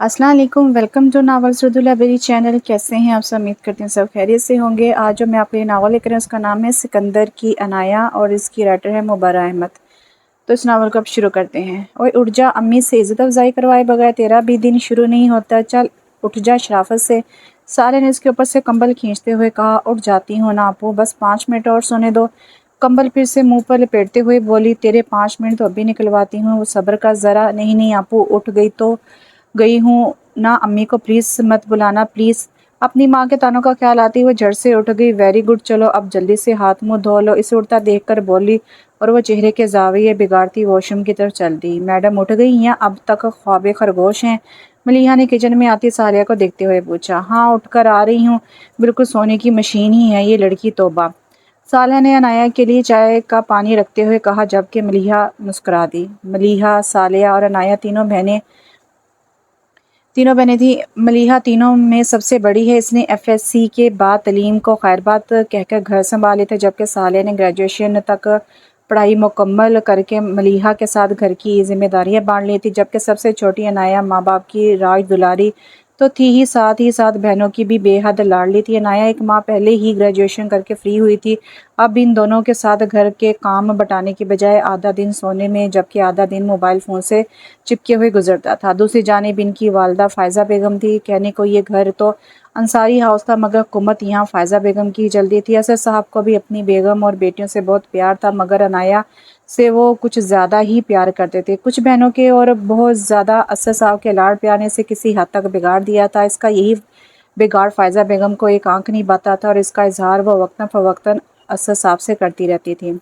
अस्सलाम वालेकुम, welcome to novels Urdu library channel. कैसे हैं आप सब? उम्मीद करते हैं सब खैरियत से होंगे। आज जो मैं आपके लिए नावल लेकर आई हूं उसका नाम है सिकंदर की अनाया और इसकी राइटर है मुबर्रा अहमद। तो इस नावल को अब शुरू करते हैं। ओए उठ जा, अम्मी से इज़्ज़त अफ़ज़ाई करवाए बगैर तेरा भी दिन शुरू नहीं होता। चल उठ जा शराफत से। साले ने इसके ऊपर से कंबल खींचते हुए कहा। उठ जाती हूँ ना आपू, बस 5 मिनट और सोने दो। कंबल फिर से मुंह पर लपेटते हुए बोली, तेरे 5 मिनट तो अभी निकलवाती हूँ, वो सब्र का ज़रा। नहीं नहीं आपू, उठ गई तो गई हूँ ना, अम्मी को प्लीज़ मत बुलाना प्लीज़। अपनी माँ के तानों का ख्याल आती हुई झट से उठ गई। वेरी गुड, चलो अब जल्दी से हाथ मुंह धो लो, इसे उठता देखकर बोली और वह चेहरे के ज़ाविये बिगाड़ती वॉशरूम की तरफ चल दी। मैडम उठ गई या अब तक ख्वाबे खरगोश हैं? मलिहा ने किचन में आती सालिया को देखते हुए पूछा। हाँ उठ कर आ रही हूँ, बिल्कुल सोने की मशीन ही है ये लड़की, तौबा। सालिया ने अनाया के लिए चाय का पानी रखते हुए कहा, जबकि मलिहा मुस्कुरा दी। मलिहा, सालिया और अनाया तीनों बहनें थी। मलिहा तीनों में सबसे बड़ी है। इसने एफएससी के बाद तलीम को खैरबात कहकर घर संभाले थे, जबकि सालिया ने ग्रेजुएशन तक पढ़ाई मुकम्मल करके मलिहा के साथ घर की जिम्मेदारियां बांट ली थी। जबकि सबसे छोटी अनाया माँ बाप की राज दुलारी तो थी ही साथ बहनों की भी बेहद लाडली थी। अनाया एक माह पहले ही ग्रेजुएशन करके फ्री हुई थी। अब इन दोनों के साथ घर के काम बटाने की बजाय आधा दिन सोने में जबकि आधा दिन मोबाइल फ़ोन से चिपके हुए गुजरता था। दूसरी जानिब इनकी वालदा फ़ायज़ा बेगम थी। कहने को ये घर तो अंसारी हाउस था, मगर हुकूमत यहाँ फ़ायज़ा बेगम की ही चलती थी। असद साहब को भी अपनी बेगम और बेटियों से बहुत प्यार था, मगर अनाया से वो कुछ ज़्यादा ही प्यार करते थे। कुछ बहनों के और बहुत ज़्यादा असद साहब के लाड़ प्यार ने इसे किसी हद तक बिगाड़ दिया था। इसका यही बिगाड़ फ़ायज़ा बेगम को एक आंख नहीं बाता था और इसका इजहार वो वक्तन फ़वक्तन असद साहब से करती रहती थी।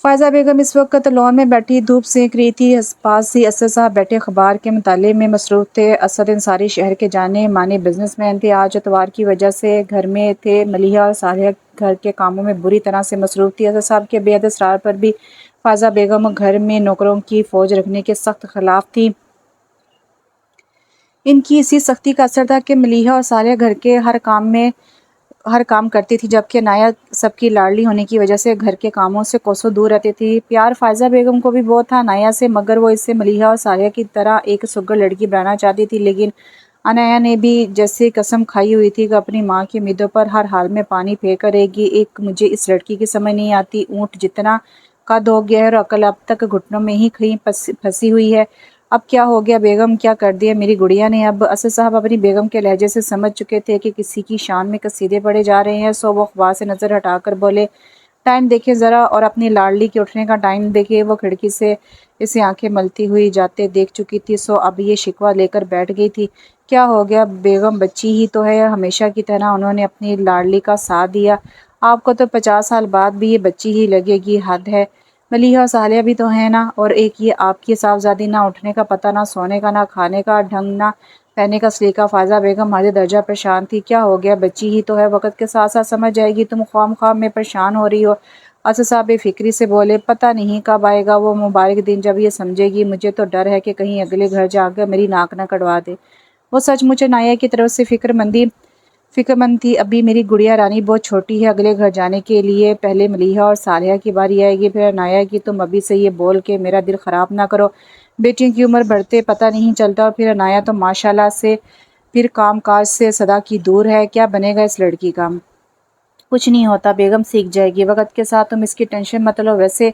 फ़ायज़ा बेगम इस वक्त लॉन में बैठी धूप सेंक रही थी। पास ही असद साहब बैठे अखबार के मुताले में मसरूफ़ थे। असद अंसारी शहर के जाने माने बिजनेसमैन थे। आज इतवार की वजह से घर में थे। मलिहा और सालिया घर के कामों में बुरी तरह से मसरूफ़ थी। असद साहब के बेहद इसरार पर भी फ़ायज़ा बेगम घर में नौकरों की फ़ौज रखने के सख्त खिलाफ थी। इनकी इसी सख्ती का असर था कि मलिहा और सालिया घर के हर काम करती थी, जबकि अनाया सबकी लाडली होने की वजह से घर के कामों से कोसों दूर रहती थी। प्यार फ़ायज़ा बेगम को भी बहुत था अनाया से, मगर वो इससे मलिहा और सालिया की तरह एक सुघड़ लड़की बनाना चाहती थी। लेकिन अनाया ने भी जैसे कसम खाई हुई थी कि अपनी माँ की उम्मीदों पर हर हाल में पानी फेर कर रहेगी। एक मुझे इस लड़की की समझ नहीं आती, ऊँट जितना कद हो गया है और अकल अब तक घुटनों में ही कहीं फंसी हुई है। अब क्या हो गया बेगम, क्या कर दिया मेरी गुड़िया ने? अब असद साहब अपनी बेगम के लहजे से समझ चुके थे कि किसी की शान में कसीदे पड़े जा रहे हैं। सो वो अखबार से नज़र हटाकर बोले, टाइम देखे ज़रा, और अपनी लाडली के उठने का टाइम देखे। वो खिड़की से इसे आंखें मलती हुई जाते देख चुकी थी, सो अब ये शिकवा लेकर बैठ गई थी। क्या हो गया बेगम, बच्ची ही तो है। हमेशा की तरह उन्होंने अपनी लाडली का साथ दिया, आपको तो 50 साल बाद भी ये बच्ची ही लगेगी, हद है। मलिहा और सालिया भी तो हैं ना, और एक ये आपकी साहबजादी, ना उठने का पता, ना सोने का, ना खाने का ढंग, ना पहनने का सलीका। फ़ायज़ा बेगम हद दर्जा परेशान थी। क्या हो गया, बच्ची ही तो है, वक्त के साथ साथ समझ जाएगी, तुम ख्वाम में परेशान हो रही हो। असद साहब बेफिक्री से बोले, पता नहीं कब आएगा वो मुबारक दिन जब ये समझेगी। मुझे तो डर है कि कहीं अगले घर जाकर मेरी नाक न कटवा दे। वो सचमुच नाया की तरफ से फ़िक्रमंद थी। अभी मेरी गुड़िया रानी बहुत छोटी है, अगले घर जाने के लिए पहले मलिहा और सालिया की बारी आएगी, फिर अनाया की। तुम अभी से ये बोल के मेरा दिल ख़राब ना करो। बेटियों की उम्र बढ़ते पता नहीं चलता, और फिर अनाया तो माशाल्लाह से फिर काम काज से सदा की दूर है। क्या बनेगा इस लड़की का? कुछ नहीं होता बेगम, सीख जाएगी वक्त के साथ, तुम इसकी टेंशन मत लो। वैसे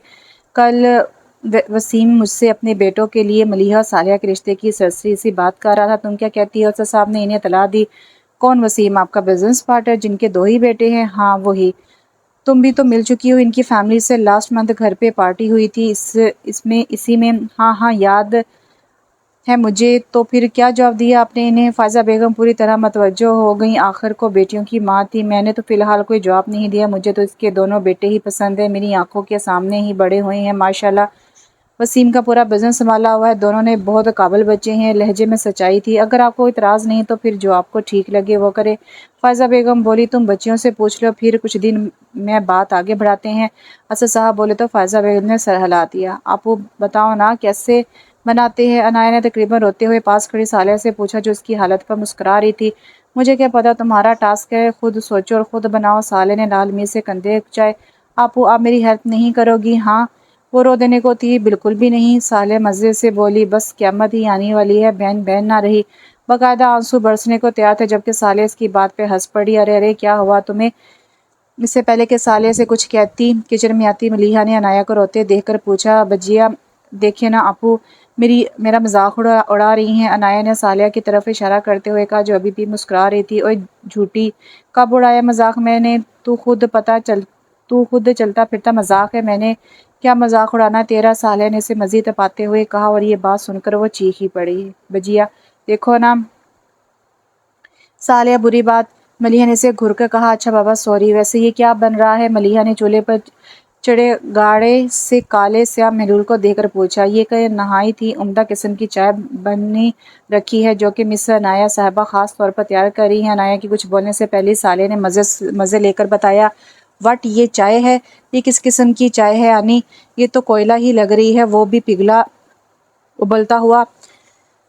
कल वसीम मुझसे अपने बेटों के लिए मलिहा सालिया के रिश्ते की सरसरी सी बात कर रहा था, तुम क्या कहती हो? असद साहब ने इन्हें तला दी। कौन वसीम? आपका बिजनेस पार्टनर जिनके 2 ही बेटे हैं? हाँ वही। तुम भी तो मिल चुकी हो इनकी फैमिली से, लास्ट मंथ घर पे पार्टी हुई थी इसी में। हाँ हाँ याद है मुझे। तो फिर क्या जवाब दिया आपने इन्हें? फ़ायज़ा बेगम पूरी तरह मतवज्जो हो गई। आखिर को बेटियों की माँ थी। मैंने तो फ़िलहाल कोई जवाब नहीं दिया। मुझे तो इसके दोनों बेटे ही पसंद है, मेरी आंखों के सामने ही बड़े हुए हैं माशाल्लाह। वसीम का पूरा बिजनेस संभाला हुआ है, दोनों ने बहुत काबिल बच्चे हैं। लहजे में सच्चाई थी। अगर आपको इतराज़ नहीं तो फिर जो आपको ठीक लगे वो करे। फ़ायज़ा बेगम बोली, तुम बच्चियों से पूछ लो, फिर कुछ दिन में बात आगे बढ़ाते हैं। असद साहब बोले तो फ़ायज़ा बेगम ने सर हिला दिया। आप वो बताओ ना कैसे बनाते हैं? अनाया ने तकरीबन रोते हुए पास खड़ी सालिया से पूछा, जो उसकी हालत पर मुस्कुरा रही थी। मुझे क्या पता, तुम्हारा टास्क है, खुद सोचो और खुद बनाओ। साले ने लाल मिर्च से कंधे खिंचाए। आप मेरी हेल्प नहीं करोगी? हाँ, وہ رو دینے کو تھی، بالکل بھی نہیں۔ صالح مزے سے بولی، بس قیامت ہی آنے والی ہے۔ بہن بہن نہ رہی، باقاعدہ آنسو برسنے کو تیار تھے، جبکہ صالح اس کی بات پہ ہنس پڑی۔ ارے ارے کیا ہوا تمہیں؟ اس سے پہلے کہ صالح سے کچھ کہتی کچن میں آتی ملیحہ نے عنایہ کو روتے دیکھ کر پوچھا، بجیا دیکھے نا اپو میرا مذاق اڑا رہی ہیں؟ عنایہ نے صالحہ کی طرف اشارہ کرتے ہوئے کہا، جو ابھی بھی مسکرا رہی تھی۔ اوئے جھوٹی، کب اڑایا مذاق میں نے؟ تو خود چلتا پھرتا مذاق ہے، میں نے کیا مذاق اڑانا تیرا؟ صالح نے اسے مزید تپاتے ہوئے کہا، اور یہ بات سن کر وہ چیخ ہی پڑی۔ بجیا دیکھو نا صالحہ بری بات۔ ملیحہ نے اسے گھور کر کہا، اچھا بابا سوری۔ ویسے یہ کیا بن رہا ہے؟ ملیحہ نے چولہے پر چڑے گاڑے سے کالے سیاہ محلول کو دیکھ کر پوچھا۔ یہ کہ نہایت ہی عمدہ قسم کی چائے بنی رکھی ہے، جو کہ مس عنایہ صاحبہ خاص طور پر تیار کر رہی ہیں۔ عنایہ کے کچھ بولنے سے پہلے صالح نے مزے لے کر بتایا، واٹ، یہ چائے ہے؟ یہ کس قسم کی چائے ہے انی؟ یہ تو کوئلہ ہی لگ رہی ہے، وہ بھی پگھلا ابلتا ہوا۔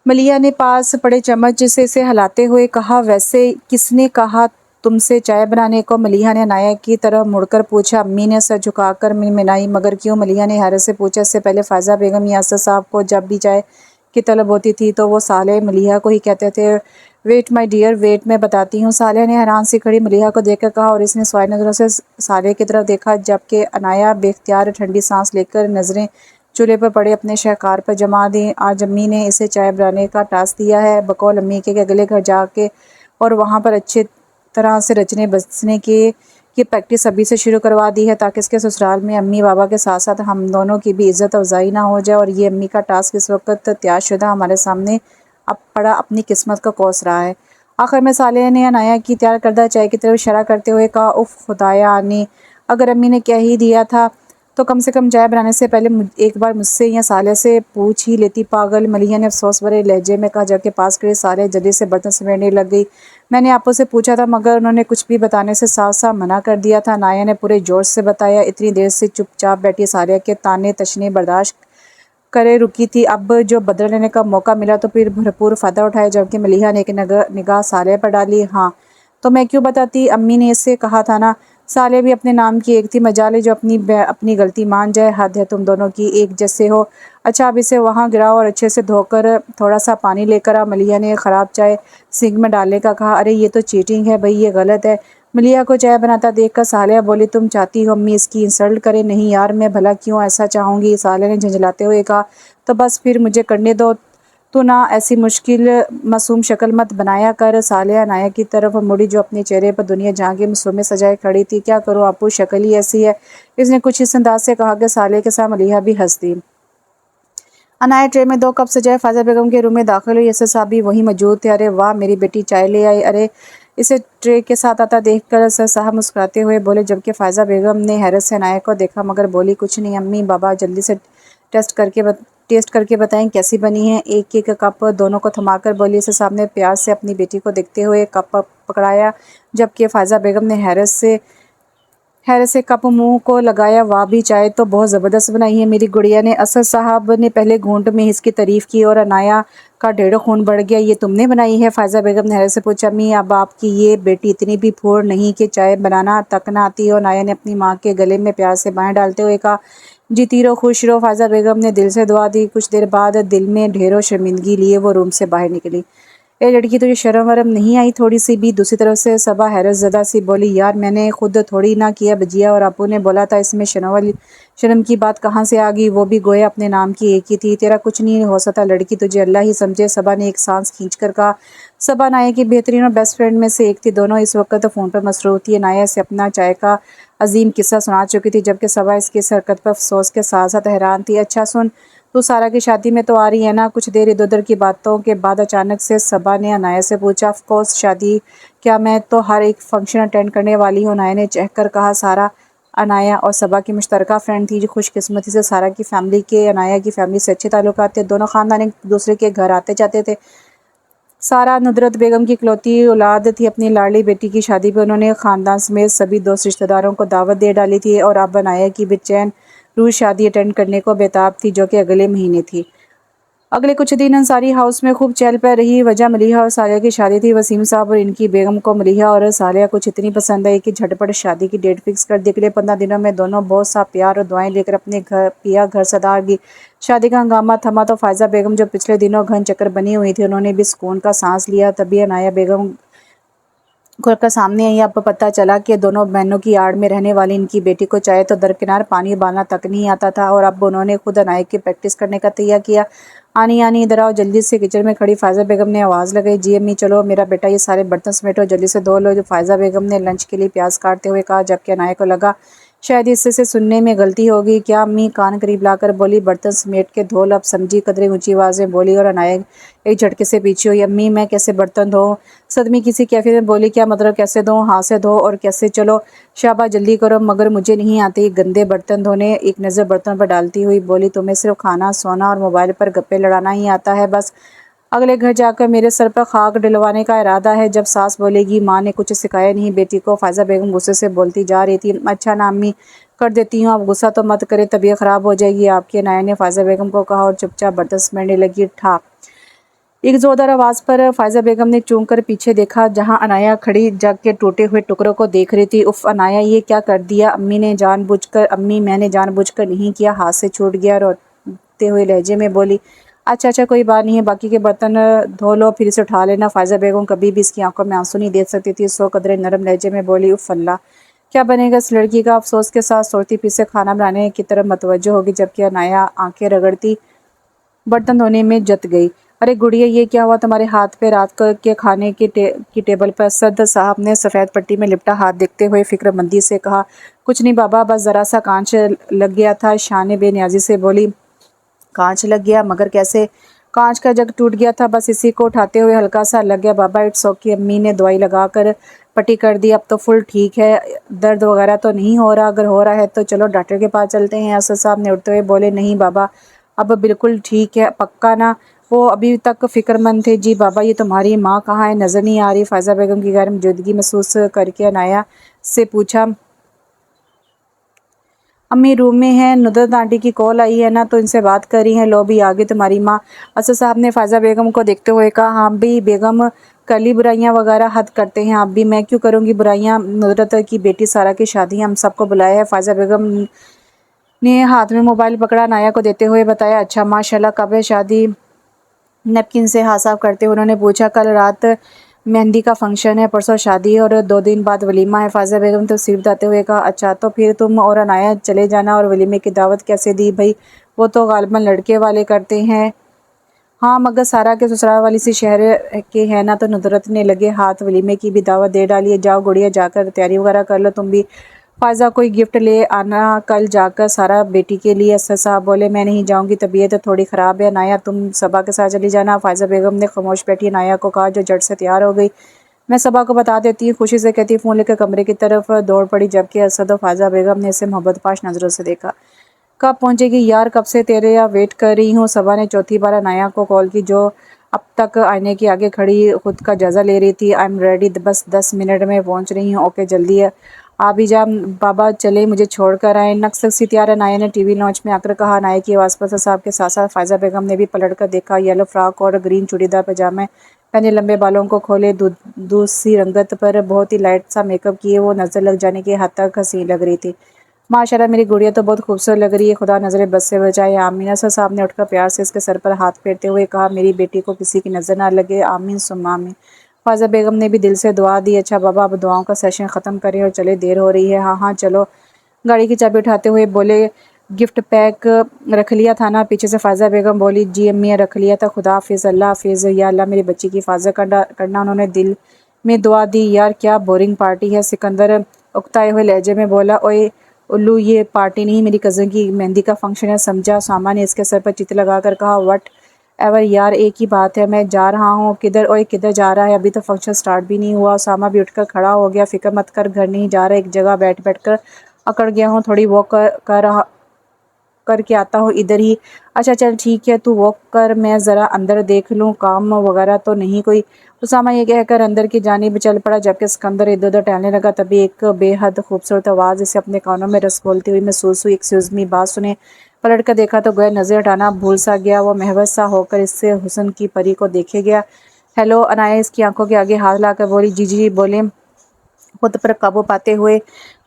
ملیحہ نے پاس پڑے چمچ سے اسے ہلاتے ہوئے کہا، ویسے کس نے کہا تم سے چائے بنانے کو؟ ملیحہ نے عنایہ کی طرف مڑ کر پوچھا۔ امی نے سر جھکا کر منمنائی۔ مگر کیوں؟ ملیحہ نے حیرت سے پوچھا۔ اس سے پہلے فائزہ بیگم یا اسد صاحب کو جب بھی چائے کی طلب ہوتی تھی تو وہ صالح ملیحہ کو ہی کہتے تھے، ویٹ مائی ڈیئر ویٹ، میں بتاتی ہوں۔ صالح نے حیران سی کھڑی ملیحہ کو دیکھ کر کہا، اور اس نے سوال نظروں سے صالح کی طرف دیکھا، جبکہ عنایہ بے اختیار ٹھنڈی سانس لے کر نظریں چولہے پر پڑے اپنے شہکار پر جما دیں۔ آج امی نے اسے چائے بنانے کا ٹاسک دیا ہے، بقول امی کے اگلے گھر جا کے اور وہاں پر اچھے طرح سے رچنے بسنے کی پریکٹس ابھی سے شروع کروا دی ہے، تاکہ اس کے سسرال میں امی بابا کے ساتھ ساتھ ہم دونوں کی بھی عزت افزائی نہ ہو جائے۔ اور یہ امی کا ٹاسک اس وقت تیار شدہ ہمارے سامنے اب پڑا اپنی قسمت کا کوس رہا ہے۔ آخر میں صالح نے عنایہ کی تیار کردہ چائے کی طرف اشارہ کرتے ہوئے کہا، اف خدایا انی، اگر امی نے کہہ ہی دیا تھا تو کم سے کم چائے بنانے سے پہلے ایک بار مجھ سے یا صالح سے پوچھ ہی لیتی، پاگل۔ ملیحہ نے افسوس بھرے لہجے میں کہا، جبکہ پاس کھڑے صالح جلدی سے برتن سمیٹنے لگ گئی۔ میں نے آپو سے پوچھا تھا، مگر انہوں نے کچھ بھی بتانے سے صاف صاف منع کر دیا تھا۔ عنایہ نے پورے جوش سے بتایا۔ اتنی دیر سے چپ چاپ بیٹھی صالحہ کے طعنے تشنے برداشت کرے رکی تھی، اب جو بدلہ لینے کا موقع ملا تو پھر بھرپور فائدہ اٹھایا۔ جبکہ ملیحہ نے ایک نگاہ صالح پر ڈالی، ہاں تو میں کیوں بتاتی، امی نے اس سے کہا تھا نا۔ صالح بھی اپنے نام کی ایک تھی، مجال ہے جو اپنی غلطی مان جائے، حد ہے تم دونوں کی، ایک جیسے ہو۔ اچھا اب اسے وہاں گراؤ اور اچھے سے دھو کر تھوڑا سا پانی لے کر آ۔ ملیحہ نے خراب چائے سنک میں ڈالنے کا کہا، ارے یہ تو چیٹنگ ہے بھئی، یہ غلط ہے۔ ملیحہ کو چائے بناتا دیکھ کر صالحہ بولی، تم چاہتی ہو امی اس کی انسلٹ کریں؟ نہیں یار، میں بھلا کیوں ایسا چاہوں گی؟ صالح نے جھنجھلاتے ہوئے کہا، تو بس پھر مجھے کرنے دو، تو نہ ایسی مشکل معصوم شکل مت بنایا کر۔ صالحہ عنایہ کی طرف مڑی، جو اپنے چہرے پر دنیا جہاں کے مصوبے سجائے کھڑی تھی۔ کیا کروں اپو، شکل ہی ایسی ہے، اس نے کچھ اس انداز سے کہا کہ صالح کے ساتھ ملیحہ بھی ہنس دی۔ عنایہ ٹرے میں 2 کپ سے چائے فائزہ بیگم کے روم میں داخل ہوئی۔ اسد صاحب بھی وہیں موجود تھے۔ ارے واہ، میری بیٹی چائے لے آئی۔ ارے اسے ٹرے کے ساتھ آتا دیکھ کر اسد صاحب مسکراتے ہوئے بولے، جبکہ فائزہ بیگم نے حیرت سے عنایہ کو دیکھا مگر بولی کچھ نہیں۔ امی بابا جلدی سے ٹیسٹ کر کے بتائیں کیسی بنی ہے؟ ایک کپ دونوں کو تھما کر بولی۔ اسد صاحب نے پیار سے اپنی بیٹی کو دیکھتے ہوئے کپ پکڑایا، جبکہ فائزہ بیگم نے حیرت سے کپ منہ کو لگایا۔ واہ بھی، چائے تو بہت زبردست بنائی ہے میری گڑیا نے۔ اسد صاحب نے پہلے گھونٹ میں اس کی تعریف کی اور عنایہ کا ڈیڑھ خون بڑھ گیا۔ یہ تم نے بنائی ہے؟ فائزہ بیگم نے حیرت سے پوچھا۔ امی اب آپ کی یہ بیٹی اتنی بھی پھوڑ نہیں کہ چائے بنانا تک نہ آتی ہو؟ عنایہ نے اپنی ماں کے گلے میں پیار سے بائیں ڈالتے ہوئے کہا، جیتی رہو خوش رہو۔ فائزہ بیگم نے دل سے دعا دی۔ کچھ دیر بعد دل میں ڈھیروں شرمندگی لیے وہ روم سے باہر نکلی۔ اے لڑکی، تجھے شرم ورم نہیں آئی تھوڑی سی بھی؟ دوسری طرف سے صبا حیرت زدہ سی بولی، یار میں نے خود تھوڑی نہ کیا، بجیا اور اپو نے بولا تھا، اس میں شرم کی بات کہاں سے آ گئی؟ وہ بھی گویا اپنے نام کی ایک ہی تھی۔ تیرا کچھ نہیں ہو سکتا لڑکی، تجھے اللہ ہی سمجھے، صبا نے ایک سانس کھینچ کر کہا۔ صبا عنایہ کی بہترین اور بیسٹ فرینڈ میں سے ایک تھی۔ دونوں اس وقت فون پر مصروف تھی۔ عنایہ سے اپنا چائے کا عظیم قصہ سنا چکی تھی، جبکہ صبا اس کی اس حرکت پر افسوس کے ساتھ ساتھ حیران تھی۔ اچھا سن، تو سارا کی شادی میں تو آ رہی ہے نا؟ کچھ دیر ادھر ادھر کی باتوں کے بعد اچانک سے صبا نے عنایہ سے پوچھا، آف کورس شادی، کیا میں تو ہر ایک فنکشن اٹینڈ کرنے والی ہوں۔ عنایہ نے چہک کر کہا۔ سارا عنایہ اور صبا کی مشترکہ فرینڈ تھی۔ خوش قسمتی سے سارا کی فیملی کے عنایہ کی فیملی سے اچھے تعلقات تھے۔ دونوں خاندان ایک دوسرے کے گھر آتے جاتے تھے۔ سارا ندرت بیگم کی اکلوتی اولاد تھی۔ اپنی لاڈلی بیٹی کی شادی پہ انہوں نے خاندان سمیت سبھی دوست رشتہ داروں کو دعوت دے ڈالی تھی، اور اب عنایہ کی بے چین روح شادی اٹینڈ کرنے کو بے تاب تھی، جو کہ اگلے مہینے تھی۔ अगले कुछ दिन अंसारी हाउस में खूब चहल पहल रही। वजह मलीहा और सालिया की शादी थी। वसीम साहब और इनकी बेगम को मलीहा और सालिया कुछ इतनी पसंद आई कि झटपट शादी की डेट फिक्स कर दी। अगले 15 दिनों में दोनों बहुत सा प्यार और दुआएं लेकर अपने घर सदार गई। शादी का हंगामा थमा तो फायजा बेगम जो पिछले दिनों घन चक्कर बनी हुई थी, उन्होंने भी सुकून का सांस लिया। तभी अनाया बेगम खुलकर सामने आई। अब पता चला कि दोनों बहनों की आड़ में रहने वाली इनकी बेटी को चाहे तो दरकिनार पानी उबालना तक नहीं आता था, और अब उन्होंने खुद अनाया की प्रैक्टिस करने का तैयार किया। आनी आनी इधर आओ जल्दी से। किचन में खड़ी फायजा बेगम ने आवाज़ लगाई, जी अम्मी चलो मेरा बेटा ये सारे बर्तन समेटो, जल्दी से धो लो। जो फायजा बेगम ने लंच के लिए प्याज काटते हुए कहा, जबकि अनाया को लगा शायद इससे से सुनने में गलती होगी। क्या अम्मी? कान करीब लाकर बोली, बर्तन समेट के धो लो अब समझी। कदरे ऊंची आवाज़ में बोली और अनाया एक झटके से पीछे हुई। अम्मी मैं कैसे बर्तन धोऊं? सदमी किसी कैफे में बोली, क्या मतलब कैसे धो? हाथ से धो और कैसे? चलो शाबा जल्दी करो। मगर मुझे नहीं आते गंदे बर्तन धोने। एक नज़र बर्तन पर डालती हुई बोली, तुम्हें सिर्फ खाना सोना और मोबाइल पर गप्पे लड़ाना ही आता है बस। अगले घर जाकर मेरे सर पर खाक डलवाने का इरादा है। जब सास बोलेगी माँ ने कुछ सिखाया नहीं बेटी को। फायजा बेगम गुस्से से बोलती जा रही थी। अच्छा ना अम्मी कर देती हूँ, आप गुस्सा तो मत करे, तबीयत ख़राब हो जाएगी आपकी। अनाया ने फायजा बेगम को कहा और चुपचाप बर्तन समेटने लगी। ठा एक जोरदार आवाज़ पर फायजा बेगम ने चूम कर पीछे देखा, जहां अनाया खड़ी जग के टूटे हुए टुकड़ों को देख रही थी। उफ अनाया ये क्या कर दिया? अम्मी मैंने जानबूझकर नहीं किया, हाथ से छूट गया। रोते हुए लहजे में बोली, अच्छा अच्छा कोई बात नहीं है, बाकी के बर्तन धो लो फिर इसे उठा लेना। फायजा बेगम कभी भी इसकी आंखों में आंसू नहीं देख सकती थी। सो कदरे नरम लहजे में बोली, उफ अल्लाह क्या बनेगा इस लड़की का। अफसोस के साथ सोचती फिर से खाना बनाने की तरफ मतवज्जो होगी, जबकि अनाया आंखें रगड़ती बर्तन धोने में जत गई। अरे गुड़िया ये क्या हुआ तुम्हारे हाथ पे? के खाने की टेबल पर सद साहब ने सफ़ेद पट्टी में लिपटा हाथ देखते हुए फिक्रमंदी से कहा, कुछ नहीं बाबा, बस ज़रा सा कांच लग गया था। शान बेनियाजी से बोली, कांच लग गया? मगर कैसे? कांच का जग टूट गया था, बस इसी को उठाते हुए हल्का सा लग गया बाबा, इट्स ओके। अम्मी ने दवाई लगा कर पट्टी कर दी, अब तो फुल ठीक है, दर्द वगैरह तो नहीं हो रहा? अगर हो रहा है तो चलो डॉक्टर के पास चलते हैं। असद साहब ने उठते हुए बोले, नहीं बाबा अब बिल्कुल ठीक है, पक्का ना? वो अभी तक फिक्रमंद थे। जी बाबा ये तुम्हारी माँ कहाँ है? नज़र नहीं आ रही। फायजा बेगम की गैर मौजूदगी महसूस करके अनाया से पूछा, अम्मी रूम में है, नुदरत आंटी की कॉल आई है ना, तो इनसे बात कर रही हैं। लो भी आ गई तुम्हारी माँ। असद साहब ने फायजा बेगम को देखते हुए कहा, हाँ भी बेगम कली बुराइयाँ वगैरह हद करते हैं आप भी। मैं क्यों करूँगी बुराइयाँ? नुदरत की बेटी सारा की शादी हम सबको बुलाया है। फायजा बेगम ने हाथ में मोबाइल पकड़ा, नाया को देते हुए बताया, अच्छा माशाल्लाह कब है शादी? नैपकिन से हाथ साफ करते हुए उन्होंने पूछा, कल रात मेहंदी का फंक्शन है, परसों शादी है और 2 दिन बाद वलीमा है। फायजा बेगम तो सिर बताते हुए कहा, अच्छा तो फिर तुम और अनाया चले जाना। और वलीमे की दावत कैसे दी भाई? वो तो गालिबन लड़के वाले करते हैं। हाँ मगर सारा के ससुराल वाली सी शहर के हैं ना, तो नुदरत ने लगे हाथ वलीमे की भी दावत दे डाली है। जाओ गुड़िया जाकर तैयारी वगैरह कर लो तुम भी। फायजा कोई गिफ्ट ले आना कल जाकर सारा बेटी के लिए। असद साहब बोले, मैं नहीं जाऊंगी, तबीयत थोड़ी ख़राब है। नाया तुम सबा के साथ चली जाना। फायजा बेगम ने खामोश बैठी नाया को कहा, जो झट से तैयार हो गई। मैं सबा को बता देती हूँ, खुशी से कहती फ़ोन लेकर कमरे की तरफ दौड़ पड़ी, जबकि असद और फायजा बेगम ने इसे मोहब्बत पाश नज़रों से देखा। कब पहुंचेगी यार, कब से तेरे या वेट कर रही हूँ। सबा ने चौथी बार अनाया को कॉल की, जो अब तक आईने के आगे खड़ी खुद का जायजा ले रही थी। आई एम रेडी, बस 10 मिनट में पहुंच रही हूँ। ओके जल्दी है, आ भी जा बाबा, चले मुझे छोड़ कर आए। नक्सल सी तैयार अनाया ने टीवी लॉन्च में आकर कहा। अनाया की आवाज़ पर साहब के साथ साथ फायजा बेगम ने भी पलट कर देखा। येलो फ्रॉक और ग्रीन चूड़ीदार पजामे पहने, लंबे बालों को खोले, दूसरी रंगत पर बहुत ही लाइट सा मेकअप किए वो नज़र लग जाने की हद तक हसीन लग रही थी। माशाल्लाह मेरी गुड़िया तो बहुत खूबसूरत लग रही है, खुदा नज़रें बस से बचाए। आमीना साहब ने उठकर प्यार से इसके सर पर हाथ फेरते हुए कहा, मेरी बेटी को किसी की नज़र ना लगे, आमीन सुम्मा आमीन। फायजा बेगम ने भी दिल से दुआ दी। अच्छा बाबा अब दुआओं का सेशन ख़त्म करें और चले, देर हो रही है। हाँ हाँ चलो। गाड़ी की चाबी उठाते हुए बोले, गिफ्ट पैक रख लिया था ना? पीछे से फायजा बेगम बोली, जी अम्मी रख लिया था। खुदा हाफिज़, अल्लाह हाफिज़, या अल्लाह मेरी बच्ची की हिफाजत करना। उन्होंने दिल में दुआ दी। यार क्या बोरिंग पार्टी है। सिकंदर उकताए हुए लहजे में बोला, ओए उल्लू ये पार्टी नहीं, मेरी कज़न की मेहंदी का फंक्शन है, समझा? सामा ने इसके सर पर चित लगाकर कहा, वट एवर यार एक ही बात है, मैं जा रहा हूँ। किधर? ओए किधर जा रहा है? अभी तो फंक्शन स्टार्ट भी नहीं हुआ। सामा भी उठकर खड़ा हो गया, फिक्र मत कर, घर नहीं जा रहा, एक जगह बैठ बैठ कर अकड़ गया हूँ, थोड़ी वॉक करके आता हूँ इधर ही। अच्छा चल ठीक है, तू वॉक कर, मैं ज़रा अंदर देख लूँ, काम वगैरह तो नहीं कोई। उसामा ये कहकर अंदर की जानिब चल पड़ा, जबकि सिकंदर इधर उधर टहलने लगा। तभी एक बेहद खूबसूरत आवाज़ इसे अपने कानों में रस घोलती हुई महसूस हुई। एक्सक्यूज़ मी, बात सुने। पलट कर देखा तो गोया नजर हटाना भूल सा गया। वो महवस सा होकर इससे हुस्न की परी को देखे गया। हेलो, अनाया इसकी आंखों के आगे हाथ लाकर बोली। जी जी बोले, खुद पर काबू पाते हुए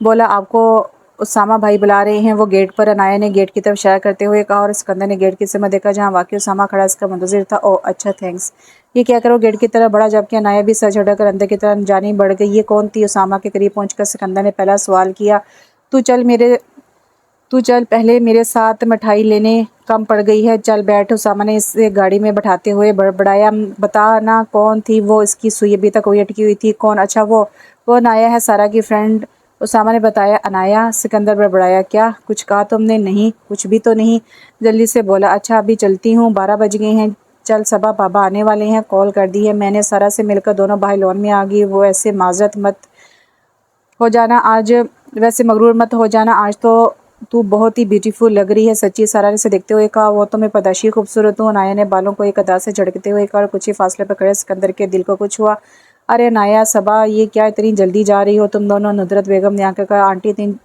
बोला, आपको उसामा भाई बुला रहे हैं। वो गेट पर। अनाया ने गेट की तरफ इशारा करते हुए कहा और सिकंदर ने गेट की समझ देखा जहाँ वाकई उसामा खड़ा इसका मुंतजिर था। ओह अच्छा, थैंक्स। ये क्या करो गेट की तरफ बढ़ा, जबकि अनाया भी सर झटक कर अंदर की तरफ जानी बढ़ गई। ये कौन थी? उसामा के करीब पहुंचकर सिकंदर ने पहला सवाल किया। तू चल मेरे तू चल पहले मेरे साथ मिठाई लेने, कम पड़ गई है। चल बैठ। उसामा ने इसे गाड़ी में बैठाते हुए बड़बड़ाया। बता ना कौन थी वो? इसकी सुई अभी तक वही अटकी हुई थी। कौन? अच्छा वो अनाया है, सारा की फ्रेंड। उसामा ने बताया। अनाया? सिकंदर बड़बड़ाया। क्या कुछ कहा तुमने? नहीं, कुछ भी तो नहीं। जल्दी से बोला। अच्छा अभी चलती हूँ, 12 बज गए हैं। चल सबा पापा आने वाले हैं, कॉल कर दी है मैंने। सारा से मिलकर दोनों भाई लॉन में आ गई। वो ऐसे माजरत मत हो जाना आज, वैसे मगरूर मत हो जाना आज, तो तू बहुत ही ब्यूटीफुल लग रही है सच्ची। सारा ने से देखते हुए कहा। वो तो मैं पदाशी खूबसूरत हूँ। नाया ने बालों को एक अदा से झड़कते हुए कहा और कुछ ही फासले पर खड़े सिकंदर के दिल को कुछ हुआ। अरे नाया, सबा, ये क्या इतनी जल्दी जा रही हो तुम दोनों? नुदरत बेगम ने आकर कहा। आंटी इतनी